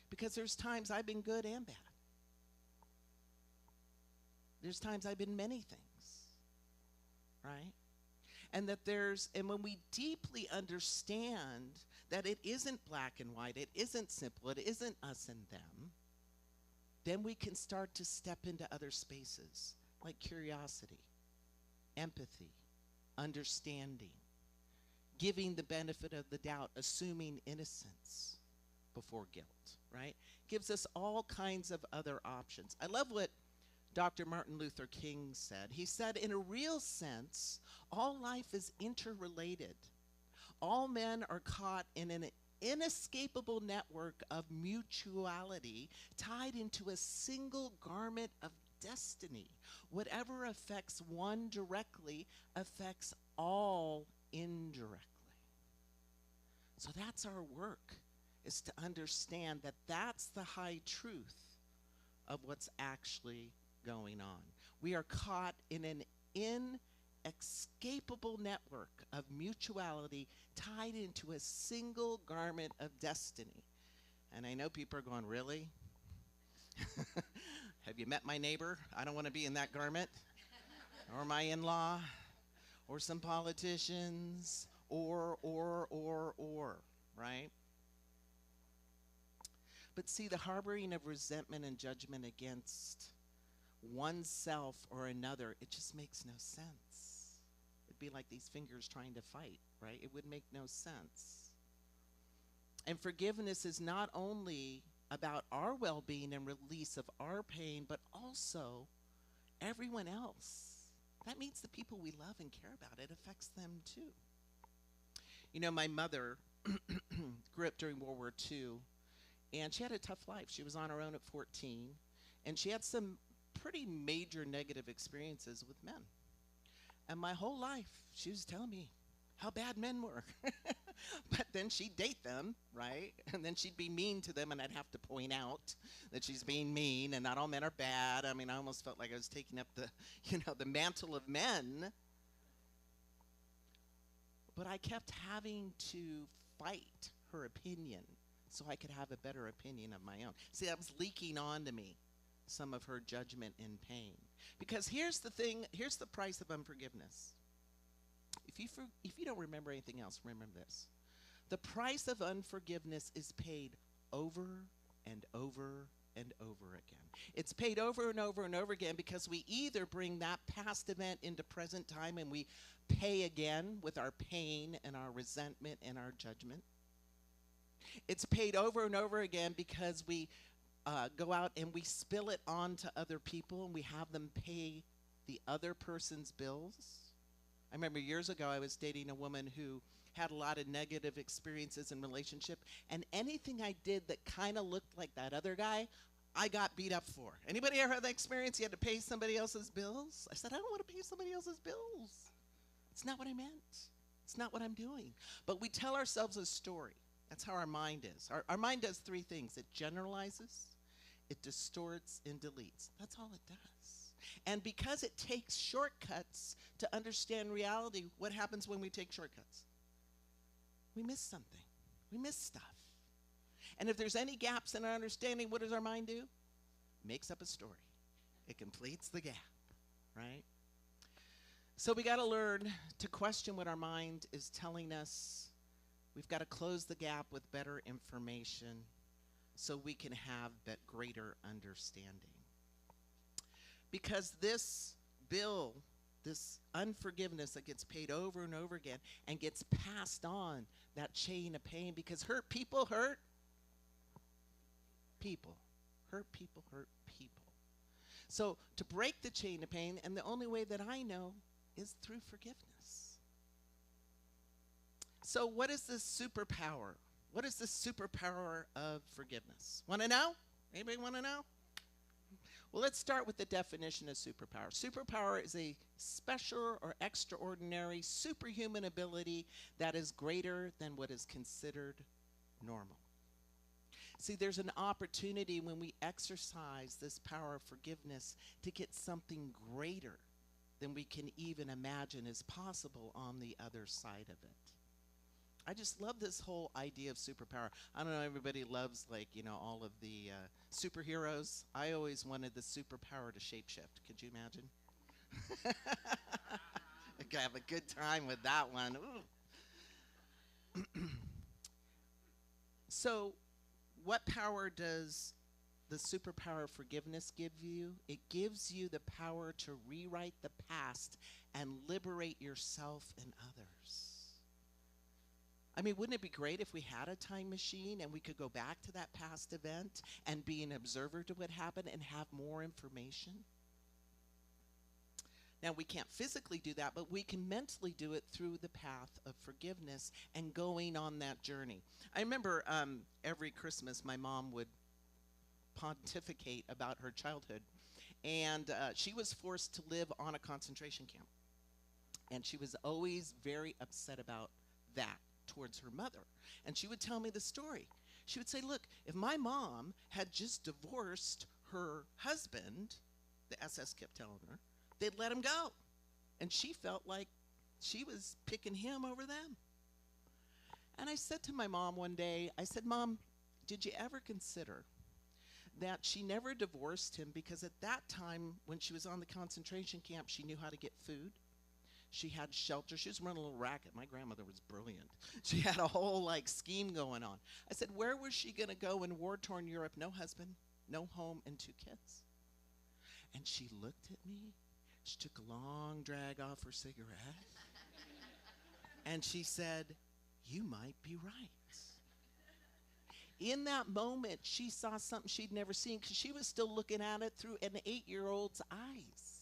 Because there's times I've been good and bad. There's times I've been many things. Right? And when we deeply understand that it isn't black and white, it isn't simple, it isn't us and them, then we can start to step into other spaces like curiosity, empathy, understanding, giving the benefit of the doubt, assuming innocence before guilt, right? Gives us all kinds of other options. I love what Dr. Martin Luther King said. He said, in a real sense, all life is interrelated. All men are caught in an inescapable network of mutuality tied into a single garment of destiny. Whatever affects one directly affects all indirectly. So that's our work, is to understand that that's the high truth of what's actually going on. We are caught in an inescapable network of mutuality tied into a single garment of destiny. And I know people are going, really? Have you met my neighbor? I don't want to be in that garment. Or my in-law, or some politicians, or, right? But see, the harboring of resentment and judgment against oneself or another, it just makes no sense. It'd be like these fingers trying to fight, right? It would make no sense. And forgiveness is not only about our well-being and release of our pain, but also everyone else. That means the people we love and care about. It affects them too. You know, my mother grew up during World War II, and she had a tough life. She was on her own at 14, and she had some pretty major negative experiences with men. And my whole life, she was telling me how bad men were. But then she'd date them, right? And then she'd be mean to them, and I'd have to point out that she's being mean, and not all men are bad. I mean, I almost felt like I was taking up the, the mantle of men. But I kept having to fight her opinion so I could have a better opinion of my own. See, that was leaking onto me, some of her judgment and pain. Because here's the thing, here's the price of unforgiveness. If you don't remember anything else, remember this. The price of unforgiveness is paid over and over and over again. It's paid over and over and over again because we either bring that past event into present time and we pay again with our pain and our resentment and our judgment. It's paid over and over again because we go out and we spill it on to other people and we have them pay the other person's bills. I remember years ago I was dating a woman who had a lot of negative experiences in relationship, and anything I did that kind of looked like that other guy, I got beat up for. Anybody ever had that experience? You had to pay somebody else's bills? I said, I don't want to pay somebody else's bills. It's not what I meant. It's not what I'm doing. But we tell ourselves a story. That's how our mind is. Our mind does three things. It generalizes, it distorts, and deletes. That's all it does. And because it takes shortcuts to understand reality, what happens when we take shortcuts? We miss something. We miss stuff. And if there's any gaps in our understanding, what does our mind do? Makes up a story. It completes the gap, right? So we got to learn to question what our mind is telling us. We've got to close the gap with better information so we can have that greater understanding. Because this bill, this unforgiveness that gets paid over and over again and gets passed on, that chain of pain, because hurt people hurt people. Hurt people hurt people. So to break the chain of pain, and the only way that I know is through forgiveness. So what is this superpower? What is this superpower of forgiveness? Want to know? Anybody want to know? Well, let's start with the definition of superpower. Superpower is a special or extraordinary superhuman ability that is greater than what is considered normal. See, there's an opportunity when we exercise this power of forgiveness to get something greater than we can even imagine is possible on the other side of it. I just love this whole idea of superpower. I don't know, everybody loves, like, all of the superheroes. I always wanted the superpower to shapeshift. Could you imagine? I could have a good time with that one. So, what power does the superpower of forgiveness give you? It gives you the power to rewrite the past and liberate yourself and others. I mean, wouldn't it be great if we had a time machine and we could go back to that past event and be an observer to what happened and have more information? Now, we can't physically do that, but we can mentally do it through the path of forgiveness and going on that journey. I remember every Christmas my mom would pontificate about her childhood, and she was forced to live on a concentration camp. And she was always very upset about that towards her mother. And she would tell me the story. She would say, look, if my mom had just divorced her husband, the SS kept telling her, they'd let him go. And she felt like she was picking him over them. And I said to my mom one day, I said, Mom, did you ever consider that she never divorced him because at that time when she was on the concentration camp, she knew how to get food. She had shelter. She was running a little racket. My grandmother was brilliant. She had a whole scheme going on. I said, where was she going to go in war-torn Europe? No husband, no home, and 2 kids. And she looked at me. She took a long drag off her cigarette. And she said, you might be right. In that moment, she saw something she'd never seen because she was still looking at it through an 8-year-old's eyes.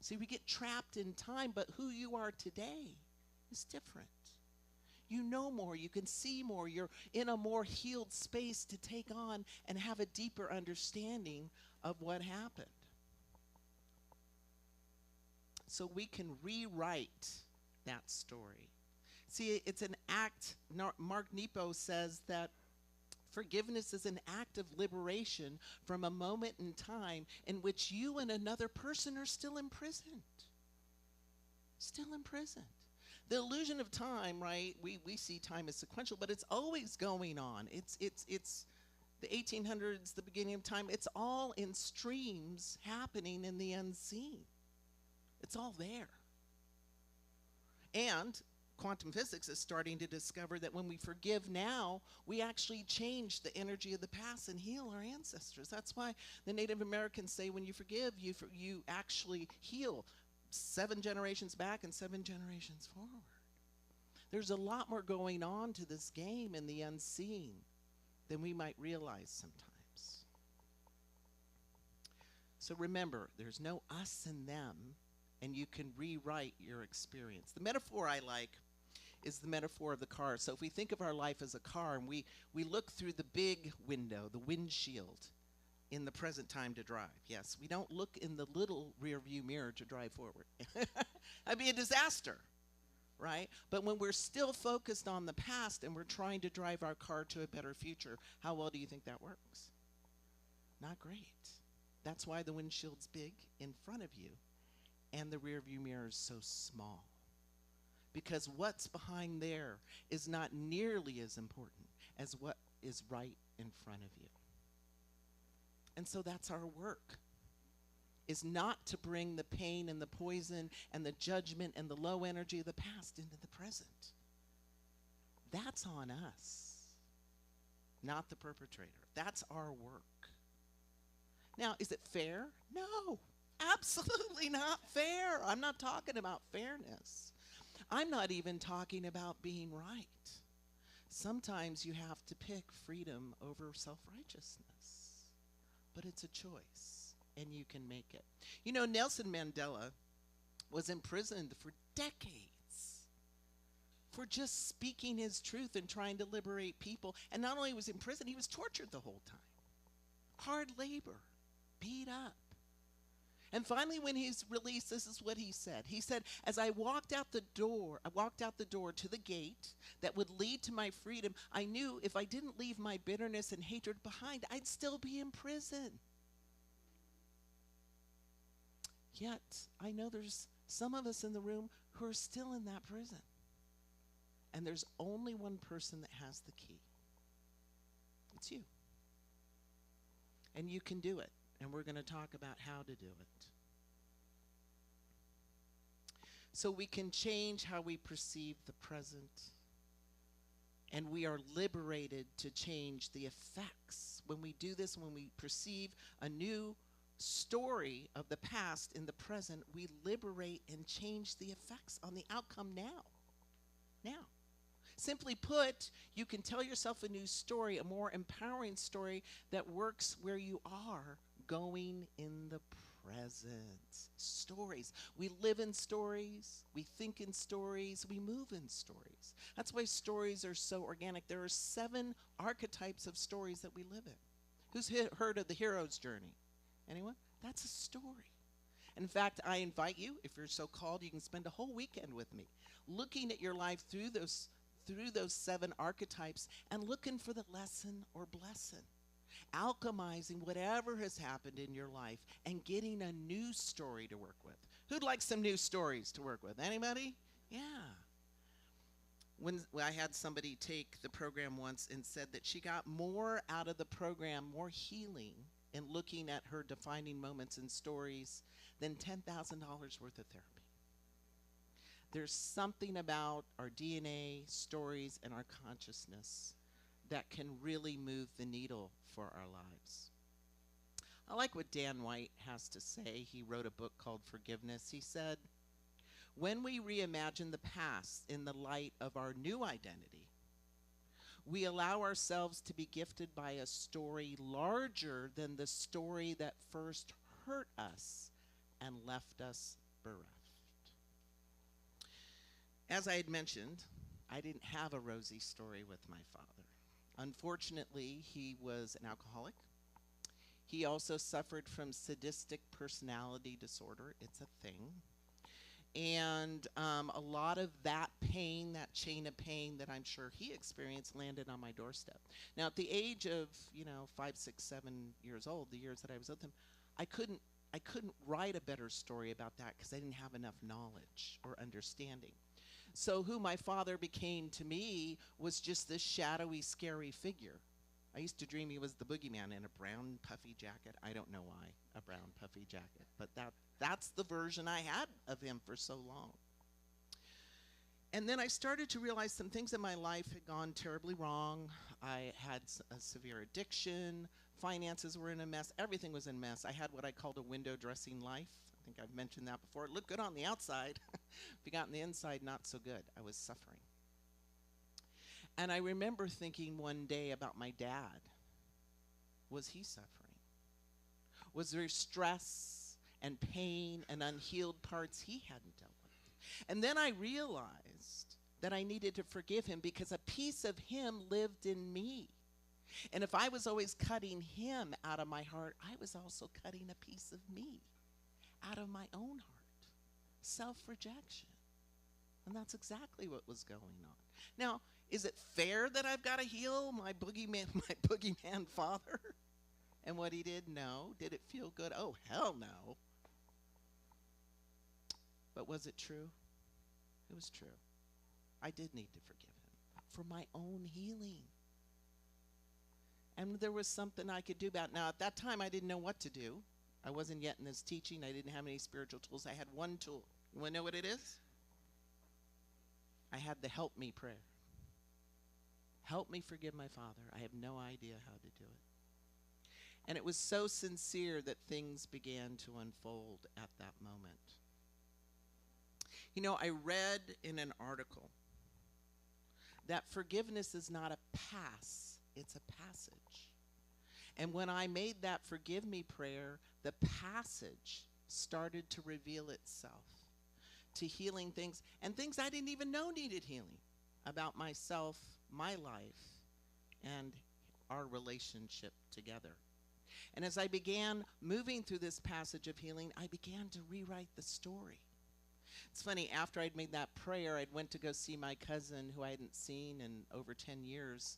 See, we get trapped in time, but who you are today is different. You know more, you can see more, you're in a more healed space to take on and have a deeper understanding of what happened. So we can rewrite that story. See, it's an act. Mark Nepo says that forgiveness is an act of liberation from a moment in time in which you and another person are still imprisoned. Still imprisoned. The illusion of time, right? We see time as sequential, but it's always going on. It's the 1800s, the beginning of time. It's all in streams happening in the unseen. It's all there. And quantum physics is starting to discover that when we forgive now, we actually change the energy of the past and heal our ancestors. That's why the Native Americans say when you forgive, you actually heal 7 generations back and 7 generations forward. There's a lot more going on to this game in the unseen than we might realize sometimes. So remember, there's no us and them, and you can rewrite your experience. The metaphor I like is the metaphor of the car. So if we think of our life as a car and we look through the big window, the windshield, in the present time to drive. Yes, we don't look in the little rear view mirror to drive forward. That'd be a disaster, right? But when we're still focused on the past and we're trying to drive our car to a better future, how well do you think that works? Not great. That's why the windshield's big in front of you and the rear view mirror is so small. Because what's behind there is not nearly as important as what is right in front of you. And so that's our work, is not to bring the pain and the poison and the judgment and the low energy of the past into the present. That's on us, not the perpetrator. That's our work. Now, is it fair? No, absolutely not fair. I'm not talking about fairness. I'm not even talking about being right. Sometimes you have to pick freedom over self-righteousness. But it's a choice, and you can make it. You know, Nelson Mandela was imprisoned for decades for just speaking his truth and trying to liberate people. And not only was he in prison, he was tortured the whole time. Hard labor, beat up. And finally, when he's released, this is what he said. He said, as I walked out the door to the gate that would lead to my freedom, I knew if I didn't leave my bitterness and hatred behind, I'd still be in prison. Yet, I know there's some of us in the room who are still in that prison. And there's only one person that has the key. It's you. And you can do it. And we're going to talk about how to do it. So we can change how we perceive the present. And we are liberated to change the effects. When we do this, when we perceive a new story of the past in the present, we liberate and change the effects on the outcome now. Now. Simply put, you can tell yourself a new story, a more empowering story that works where you are going in the present. Stories. We live in stories, we think in stories, we move in stories. That's why stories are so organic. There are 7 archetypes of stories that we live in. Who's heard of the hero's journey? Anyone? That's a story. In fact, I invite you, if you're so called, you can spend a whole weekend with me looking at your life through those 7 archetypes and looking for the lesson or blessing. Alchemizing whatever has happened in your life and getting a new story to work with. Who'd like some new stories to work with? Anybody? Yeah. When I had somebody take the program once and said that she got more out of the program, more healing in looking at her defining moments and stories than $10,000 worth of therapy. There's something about our DNA, stories, and our consciousness that can really move the needle for our lives. I like what Dan White has to say. He wrote a book called Forgiveness. He said, when we reimagine the past in the light of our new identity, we allow ourselves to be gifted by a story larger than the story that first hurt us and left us bereft. As I had mentioned, I didn't have a rosy story with my father. Unfortunately, he was an alcoholic. He also suffered from sadistic personality disorder. It's a thing. And a lot of that pain, that chain of pain that I'm sure he experienced, landed on my doorstep. Now, at the age of 5, 6, 7 years old, the years that I was with him, I couldn't write a better story about that because I didn't have enough knowledge or understanding. So who my father became to me was just this shadowy, scary figure. I used to dream he was the boogeyman in a brown puffy jacket. I don't know why, a brown puffy jacket, but that's the version I had of him for so long. And then I started to realize some things in my life had gone terribly wrong. I had a severe addiction. Finances were in a mess. Everything was in a mess. I had what I called a window dressing life. I think I've mentioned that before. It looked good on the outside. If you got on the inside, not so good. I was suffering. And I remember thinking one day about my dad. Was he suffering? Was there stress and pain and unhealed parts he hadn't dealt with? And then I realized that I needed to forgive him because a piece of him lived in me. And if I was always cutting him out of my heart, I was also cutting a piece of me out of my own heart. Self-rejection. And that's exactly what was going on. Now, is it fair that I've got to heal my boogeyman father and what he did? No. Did it feel good? Oh, hell no. But was it true? It was true. I did need to forgive him for my own healing. And there was something I could do about it. Now, at that time, I didn't know what to do. I wasn't yet in this teaching. I didn't have any spiritual tools. I had one tool. You want to know what it is? I had the help me prayer. Help me forgive my father. I have no idea how to do it. And it was so sincere that things began to unfold at that moment. You know, I read in an article that forgiveness is not a pass, it's a passage. And when I made that forgive me prayer, the passage started to reveal itself to healing things, and things I didn't even know needed healing about myself, my life, and our relationship together. And as I began moving through this passage of healing, I began to rewrite the story. It's funny, after I'd made that prayer, I went to go see my cousin who I hadn't seen in over 10 years.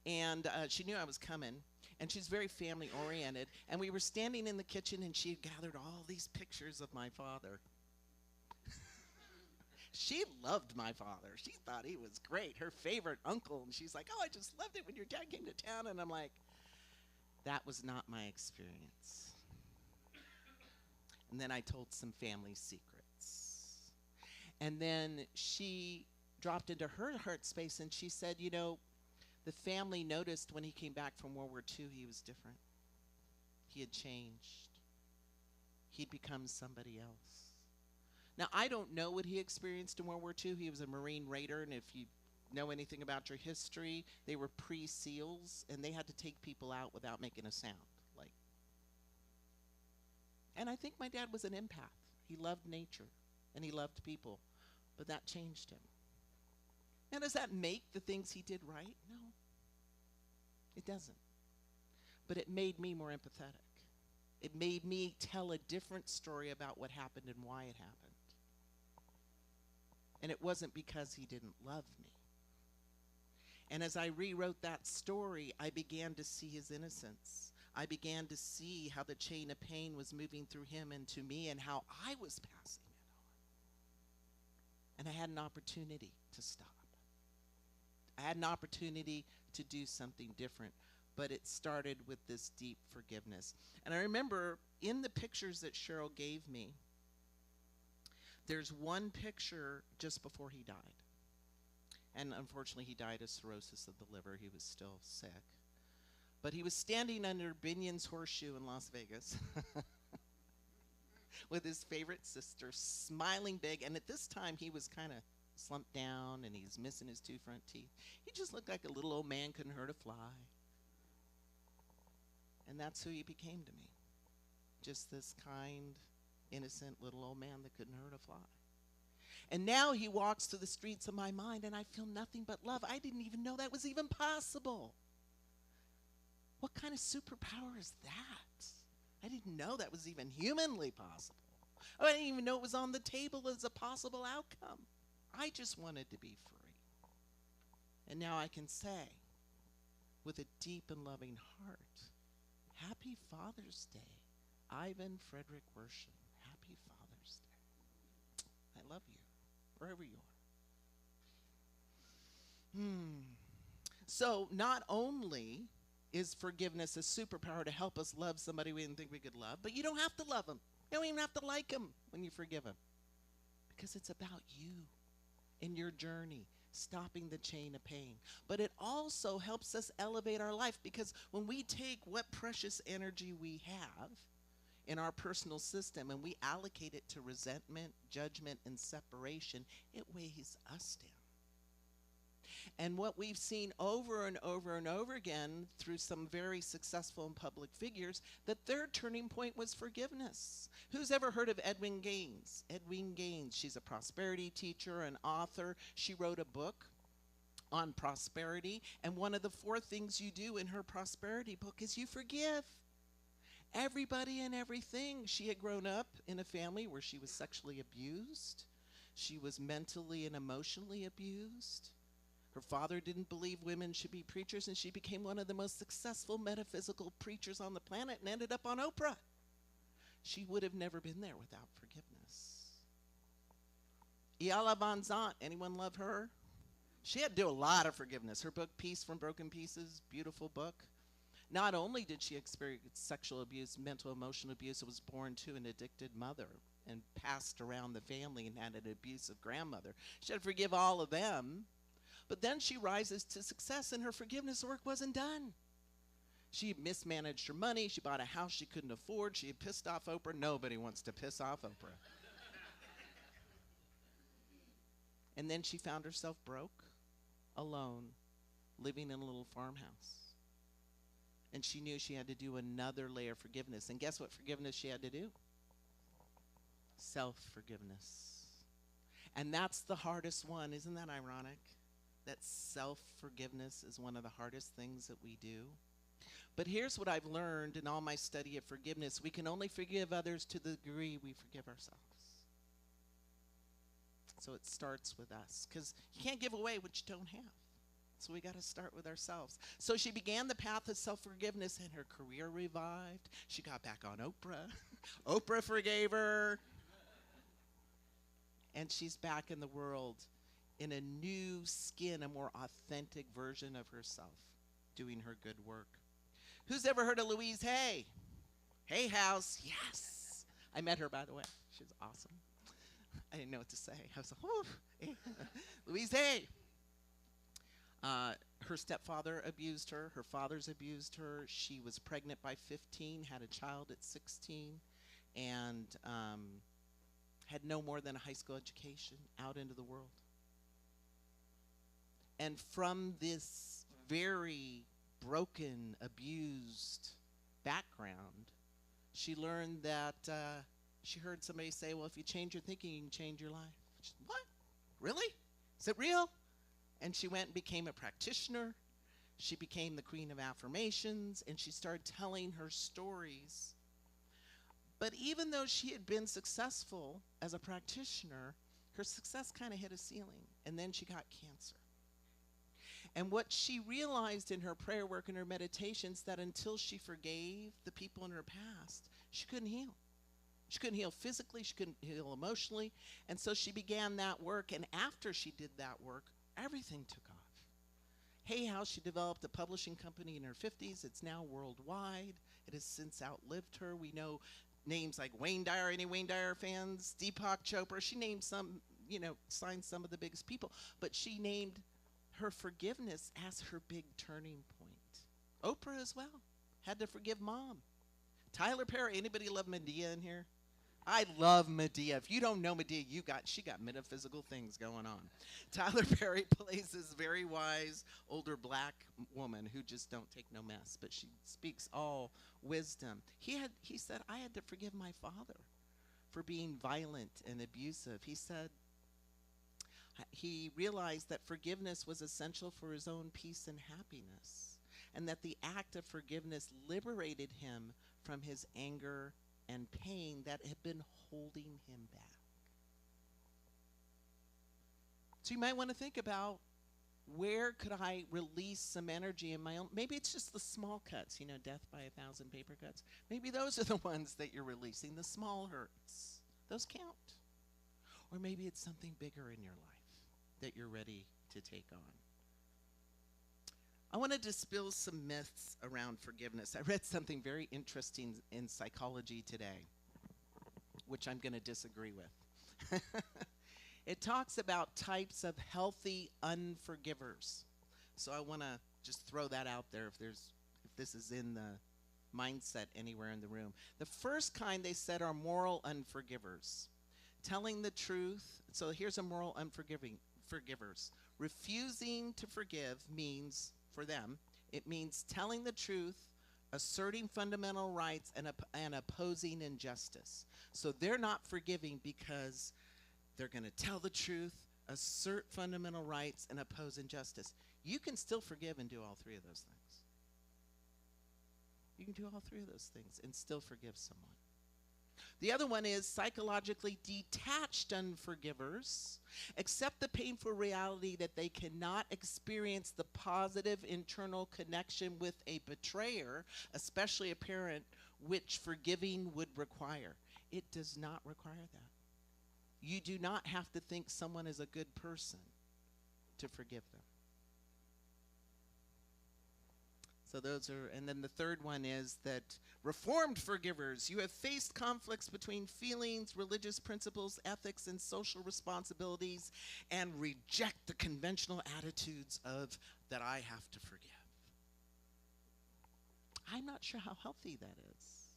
And she knew I was coming, and she's very family oriented. And we were standing in the kitchen, and she had gathered all these pictures of my father. She loved my father. She thought he was great, her favorite uncle. And she's like, oh, I just loved it when your dad came to town. And I'm like, that was not my experience. And then I told some family secrets. And then she dropped into her heart space, and she said, you know, the family noticed when he came back from World War II, he was different. He had changed. He'd become somebody else. Now, I don't know what he experienced in World War II. He was a Marine Raider, and if you know anything about your history, they were pre-SEALs, and they had to take people out without making a sound. And I think my dad was an empath. He loved nature, and he loved people, but that changed him. Now, does that make the things he did right? No, it doesn't. But it made me more empathetic. It made me tell a different story about what happened and why it happened. And it wasn't because he didn't love me. And as I rewrote that story, I began to see his innocence. I began to see how the chain of pain was moving through him and to me, and how I was passing it on. And I had an opportunity to stop. I had an opportunity to do something different, but it started with this deep forgiveness. And I remember in the pictures that Cheryl gave me, there's one picture just before he died. And unfortunately, he died of cirrhosis of the liver. He was still sick. But he was standing under Binion's Horseshoe in Las Vegas with his favorite sister, smiling big. And at this time, he was kind of slumped down, and he's missing his 2 front teeth. He just looked like a little old man couldn't hurt a fly. And that's who he became to me. Just this kind, innocent little old man that couldn't hurt a fly. And now he walks through the streets of my mind and I feel nothing but love. I didn't even know that was even possible. What kind of superpower is that? I didn't know that was even humanly possible. I didn't even know it was on the table as a possible outcome. I just wanted to be free. And now I can say, with a deep and loving heart, Happy Father's Day, Ivan Frederick Worsham. Happy Father's Day. I love you, wherever you are. So not only is forgiveness a superpower to help us love somebody we didn't think we could love, but you don't have to love them. You don't even have to like them when you forgive them. Because it's about you and your journey, stopping the chain of pain. But it also helps us elevate our life, because when we take what precious energy we have in our personal system and we allocate it to resentment, judgment, and separation, it weighs us down. And what we've seen over and over and over again through some very successful and public figures, that their turning point was forgiveness. Who's ever heard of Edwin Gaines? Edwin Gaines, she's a prosperity teacher, an author. She wrote a book on prosperity, and one of the 4 things you do in her prosperity book is you forgive everybody and everything. She had grown up in a family where she was sexually abused. She was mentally and emotionally abused. Her father didn't believe women should be preachers, and she became one of the most successful metaphysical preachers on the planet and ended up on Oprah. She would have never been there without forgiveness. Iala Van Zant, anyone love her? She had to do a lot of forgiveness. Her book, Peace from Broken Pieces, beautiful book. Not only did she experience sexual abuse, mental, emotional abuse, was born to an addicted mother and passed around the family and had an abusive grandmother. She had to forgive all of them. But then she rises to success, and her forgiveness work wasn't done. She mismanaged her money. She bought a house she couldn't afford. She had pissed off Oprah. Nobody wants to piss off Oprah. And then she found herself broke, alone, living in a little farmhouse. And she knew she had to do another layer of forgiveness. And guess what forgiveness she had to do? Self-forgiveness. And that's the hardest one. Isn't that ironic? That self-forgiveness is one of the hardest things that we do. But here's what I've learned in all my study of forgiveness. We can only forgive others to the degree we forgive ourselves. So it starts with us, because you can't give away what you don't have. So we got to start with ourselves. So she began the path of self-forgiveness, and her career revived. She got back on Oprah. Oprah forgave her. And she's back in the world in a new skin, a more authentic version of herself, doing her good work. Who's ever heard of Louise Hay? Hay House, yes. I met her, by the way. She was awesome. I didn't know what to say. I was like, oh, Louise Hay. Her stepfather abused her. Her father's abused her. She was pregnant by 15, had a child at 16, and had no more than a high school education, out into the world. And from this very broken, abused background, she learned that she heard somebody say, well, if you change your thinking, you can change your life. She said, what? Really? Is it real? And she went and became a practitioner. She became the queen of affirmations, and she started telling her stories. But even though she had been successful as a practitioner, her success kind of hit a ceiling, and then she got cancer. And what she realized in her prayer work and her meditations, that until she forgave the people in her past, she couldn't heal. She couldn't heal physically, she couldn't heal emotionally. And so she began that work, and after she did that work, everything took off. Hay House, she developed a publishing company in her 50s. It's now worldwide. It has since outlived her. We know names like Wayne Dyer. Any Wayne Dyer fans? Deepak Chopra. She named some, signed some of the biggest people. But she named her forgiveness as her big turning point. Oprah as well had to forgive mom. Tyler Perry, anybody love Medea in here? I love Medea. If you don't know Medea, she got metaphysical things going on. Tyler Perry plays this very wise older black woman who just don't take no mess, but she speaks all wisdom. He said, I had to forgive my father for being violent and abusive. He said, He realized that forgiveness was essential for his own peace and happiness, and that the act of forgiveness liberated him from his anger and pain that had been holding him back. So you might want to think about, where could I release some energy in my own? Maybe it's just the small cuts, death by 1,000 paper cuts. Maybe those are the ones that you're releasing, the small hurts. Those count. Or maybe it's something bigger in your life that you're ready to take on. I want to dispel some myths around forgiveness. I read something very interesting in psychology today, which I'm going to disagree with. It talks about types of healthy unforgivers. So I want to just throw that out there if this is in the mindset anywhere in the room. The first kind, they said, are moral unforgivers. Telling the truth. So here's a moral unforgivers. Refusing to forgive means, for them, it means telling the truth, asserting fundamental rights, and opposing injustice. So they're not forgiving because they're going to tell the truth, assert fundamental rights, and oppose injustice. You can still forgive and do all three of those things. You can do all three of those things and still forgive someone. The other one is psychologically detached unforgivers. Accept the painful reality that they cannot experience the positive internal connection with a betrayer, especially a parent, which forgiving would require. It does not require that. You do not have to think someone is a good person to forgive them. So those are, and then the third one is that reformed forgivers. You have faced conflicts between feelings, religious principles, ethics, and social responsibilities, and reject the conventional attitudes of that I have to forgive. I'm not sure how healthy that is,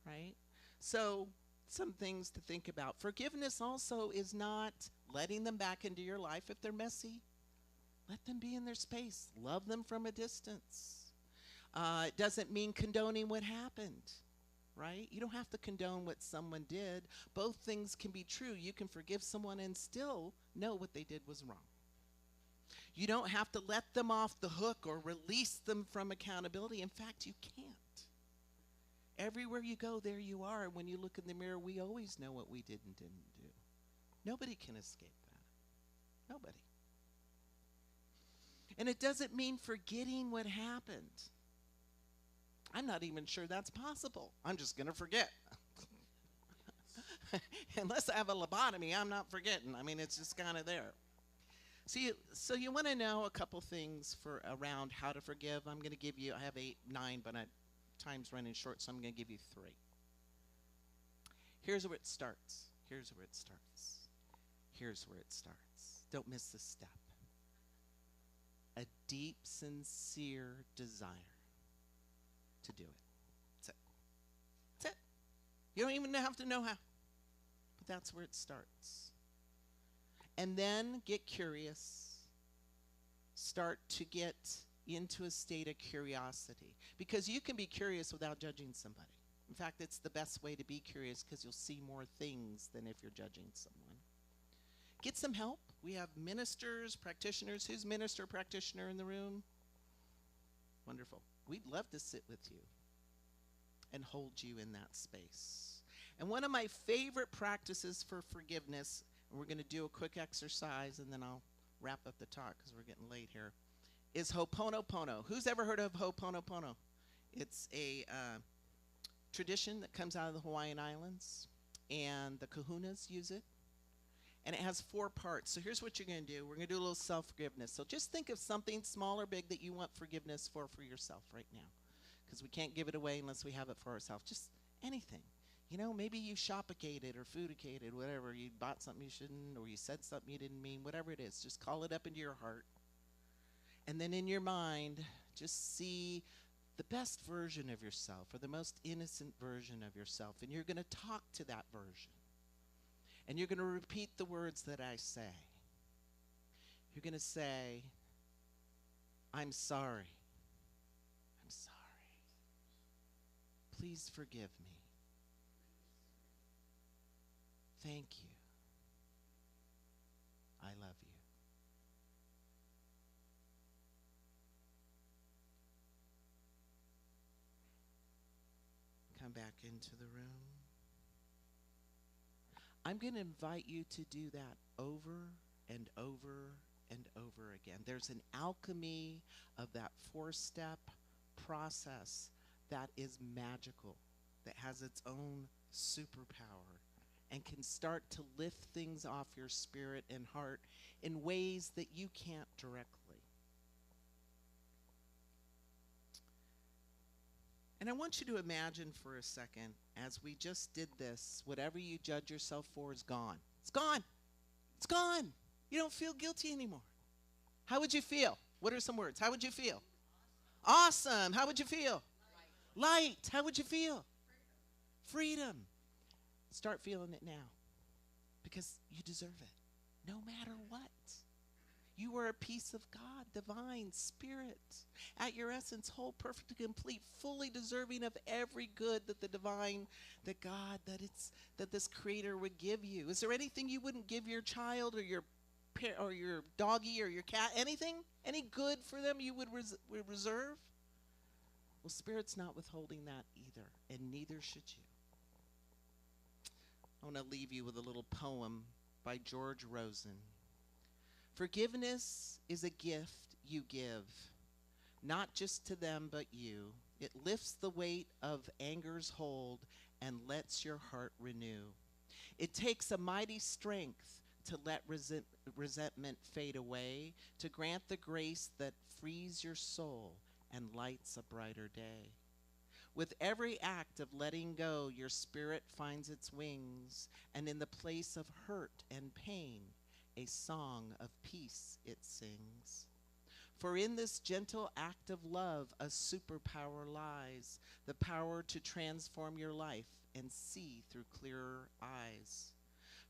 right? So some things to think about. Forgiveness also is not letting them back into your life if they're messy. Let them be in their space. Love them from a distance. It doesn't mean condoning what happened, right? You don't have to condone what someone did. Both things can be true. You can forgive someone and still know what they did was wrong. You don't have to let them off the hook or release them from accountability. In fact, you can't. Everywhere you go, there you are. And when you look in the mirror, we always know what we did and didn't do. Nobody can escape that. Nobody. And it doesn't mean forgetting what happened. I'm not even sure that's possible. I'm just going to forget. Unless I have a lobotomy, I'm not forgetting. I mean, it's just kind of there. So you want to know a couple things for around how to forgive. I'm going to give you, I have 8, 9, but time's running short, so I'm going to give you 3. Here's where it starts. Here's where it starts. Here's where it starts. Don't miss this step. A deep, sincere desire to do it. That's it. That's it. You don't even have to know how. But that's where it starts. And then get curious. Start to get into a state of curiosity. Because you can be curious without judging somebody. In fact, it's the best way to be curious because you'll see more things than if you're judging someone. Get some help. We have ministers, practitioners. Who's minister, practitioner in the room? Wonderful. We'd love to sit with you and hold you in that space. And one of my favorite practices for forgiveness, and we're going to do a quick exercise and then I'll wrap up the talk because we're getting late here, is Ho'oponopono. Who's ever heard of Ho'oponopono? It's a tradition that comes out of the Hawaiian Islands, and the kahunas use it. And it has 4 parts. So here's what you're going to do. We're going to do a little self-forgiveness. So just think of something small or big that you want forgiveness for yourself right now. Because we can't give it away unless we have it for ourselves. Just anything. You know, maybe you shop-icated or food-icated, whatever. You bought something you shouldn't, or you said something you didn't mean, whatever it is. Just call it up into your heart. And then in your mind, just see the best version of yourself or the most innocent version of yourself. And you're going to talk to that version. And you're going to repeat the words that I say. You're going to say, I'm sorry. I'm sorry. Please forgive me. Thank you. I love you. Come back into the room. I'm going to invite you to do that over and over and over again. There's an alchemy of that 4-step process that is magical, that has its own superpower, and can start to lift things off your spirit and heart in ways that you can't directly. And I want you to imagine for a second, as we just did this, whatever you judge yourself for is gone. It's gone. It's gone. You don't feel guilty anymore. How would you feel? What are some words? How would you feel? Awesome. How would you feel? Light. How would you feel? Freedom. Start feeling it now, because you deserve it, no matter what. You are a piece of God, divine, spirit, at your essence, whole, perfect, complete, fully deserving of every good that the divine, that God, that this creator would give you. Is there anything you wouldn't give your child or your doggy or your cat? Anything? Any good for them you would reserve? Well, Spirit's not withholding that either, and neither should you. I want to leave you with a little poem by George Rosen. Forgiveness is a gift you give, not just to them but you. It lifts the weight of anger's hold and lets your heart renew. It takes a mighty strength to let resentment fade away, to grant the grace that frees your soul and lights a brighter day. With every act of letting go, your spirit finds its wings, and in the place of hurt and pain, a song of peace it sings. For in this gentle act of love, a superpower lies, the power to transform your life and see through clearer eyes.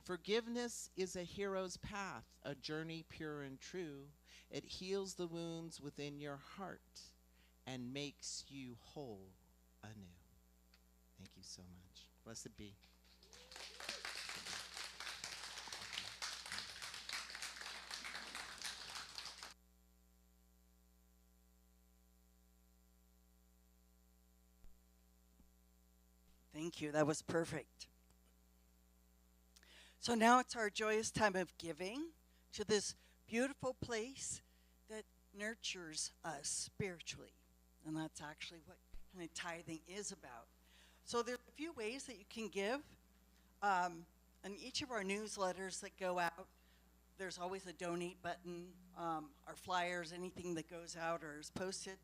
Forgiveness is a hero's path, a journey pure and true. It heals the wounds within your heart and makes you whole anew. Thank you so much. Blessed be. Thank you. That was perfect. So now it's our joyous time of giving to this beautiful place that nurtures us spiritually. And that's actually what kind of tithing is about. So there are a few ways that you can give. In each of our newsletters that go out, there's always a donate button. Our flyers, anything that goes out or is posted,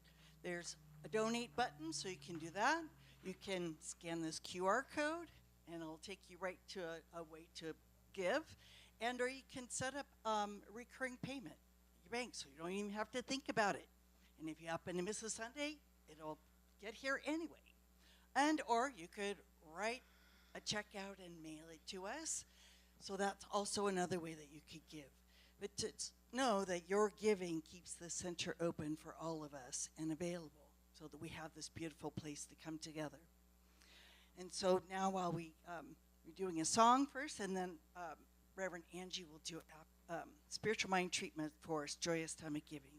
there's a donate button, so you can do that. You can scan this QR code, and it'll take you right to a way to give. And or you can set up recurring payment at your bank, so you don't even have to think about it. And if you happen to miss a Sunday, it'll get here anyway. And or you could write a check out and mail it to us. So that's also another way that you could give. But to know that your giving keeps the center open for all of us and available, so that we have this beautiful place to come together. And so now while we're doing a song first, and then Reverend Angie will do spiritual mind treatment for us, Joyous Time of Giving.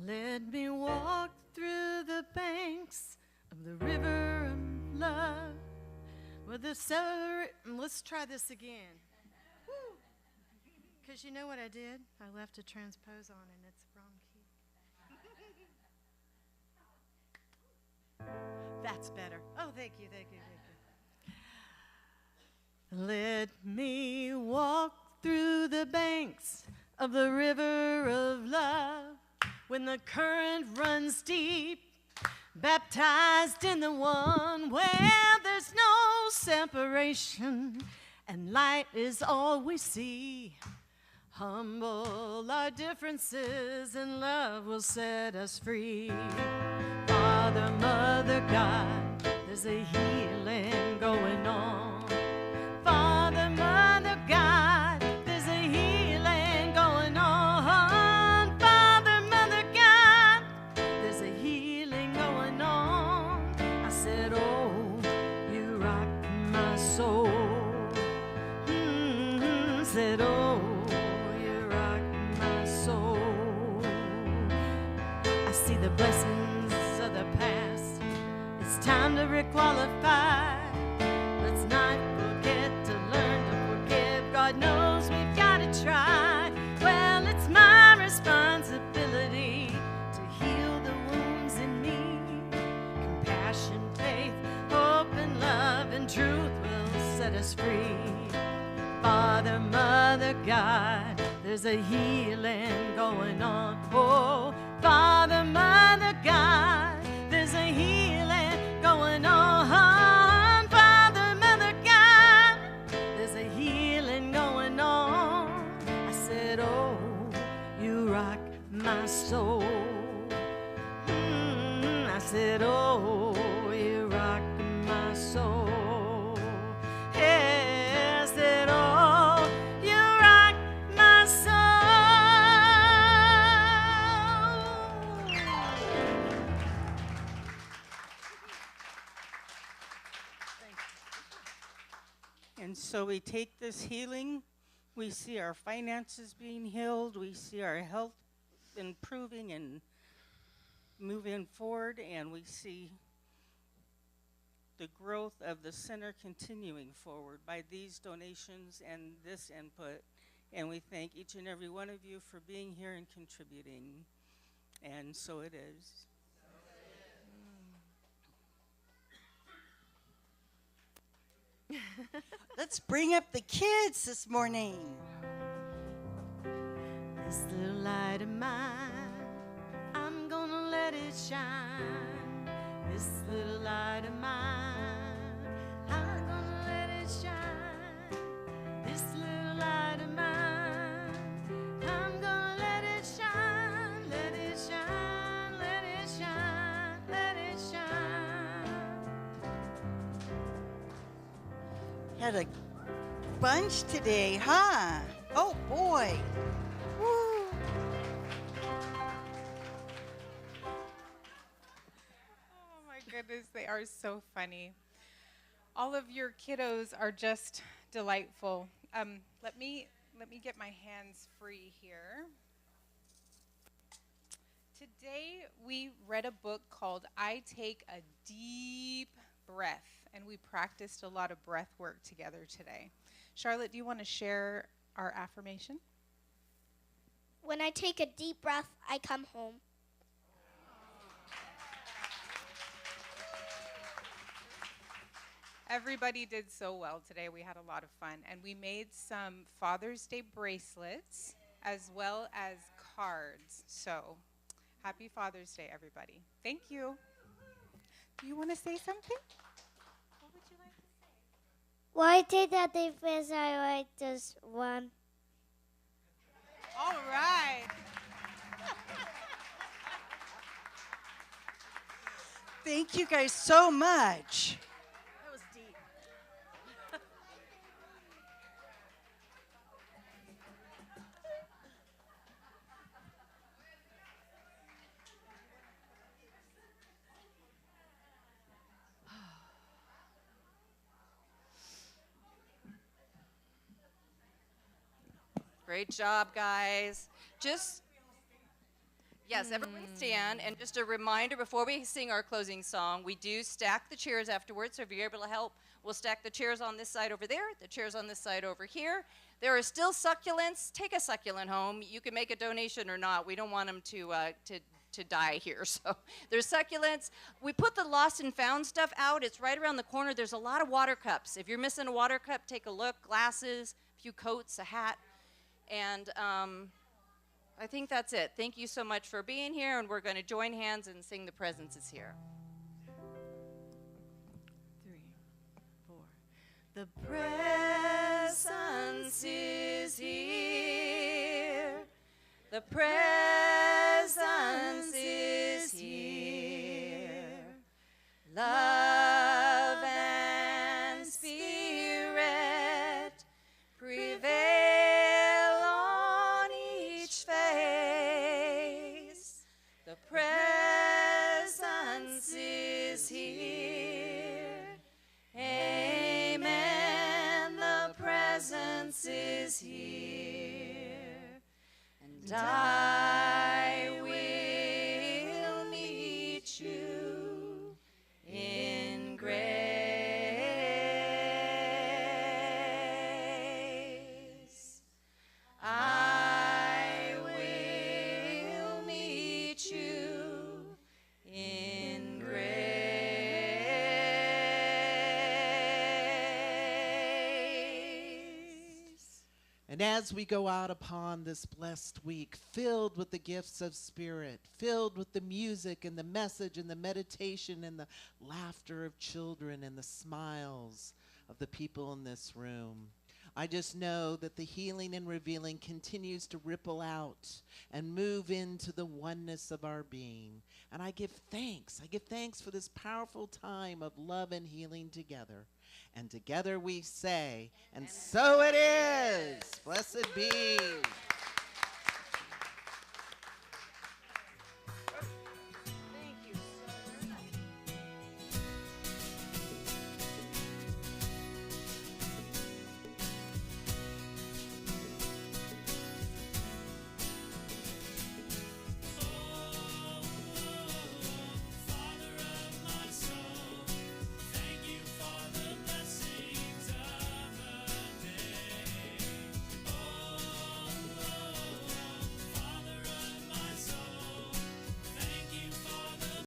Let me walk through the banks of the river of love, where the let's try this again. Because you know what I did? I left a transpose on and it's the wrong key. That's better. Oh, thank you. Let me walk through the banks of the river of love, when the current runs deep, baptized in the one where there's no separation, and light is all we see. Humble our differences, and love will set us free. Father, Mother, God, there's a healing going on. Father, Mother, God, there's a healing going on. Father, Mother, God, there's a healing going on. said, oh, you rock my soul. I see the blessings of the past. It's time to requalify. Let's not forget to learn to forgive. God knows we've got to try. Well, it's my responsibility to heal the wounds in me. Compassion, faith, hope, and love, and truth will set us free. Father, Mother, God, there's a healing going on. Oh, Father, Mother, God, there's a healing going on. Father, Mother, God, there's a healing going on. I said, oh, you rock my soul. I said, oh, you rock my soul. Yeah, I said, oh, you rock my soul. And so we take this healing, we see our finances being healed, we see our health improving and moving forward, and we see the growth of the center continuing forward by these donations and this input. And we thank each and every one of you for being here and contributing. And so it is. Let's bring up the kids this morning. This little light of mine, I'm gonna let it shine. This little light of mine, I'm gonna let it shine. This little light of mine, I'm gonna let it shine. Let it shine, let it shine, let it shine. Had a bunch today, huh? Oh boy. Woo. Oh my goodness, they are so funny. All of your kiddos are just delightful. Let me get my hands free here. Today we read a book called I Take a Deep Breath, and we practiced a lot of breath work together today. Charlotte, do you want to share our affirmation? When I take a deep breath, I come home. Everybody did so well today. We had a lot of fun, and we made some Father's Day bracelets as well as cards. So, happy Father's Day, everybody. Thank you. Do you want to say something? What would you like to say? Why take that deep breath? I like this one. All right. Thank you guys so much. That was deep. Great job, guys. Yes, everybody stand. And just a reminder, before we sing our closing song, we do stack the chairs afterwards. So if you're able to help, we'll stack the chairs on this side over there, the chairs on this side over here. There are still succulents. Take a succulent home. You can make a donation or not. We don't want them to die here. So there's succulents. We put the lost and found stuff out. It's right around the corner. There's a lot of water cups. If you're missing a water cup, take a look. Glasses, a few coats, a hat. And I think that's it. Thank you so much for being here, and we're going to join hands and sing The Presence is Here. 3, 4. The presence Is here. The presence is here. Love and spirit prevail on each face. The presence is here. Amen. The presence presence is here, and I will meet you in grace. I will meet you in grace. And as we go out upon this blessed week, filled with the gifts of Spirit, filled with the music and the message and the meditation and the laughter of children and the smiles of the people in this room, I just know that the healing and revealing continues to ripple out and move into the oneness of our being. And I give thanks. I give thanks for this powerful time of love and healing together. And together we say, and so it is. Blessed be.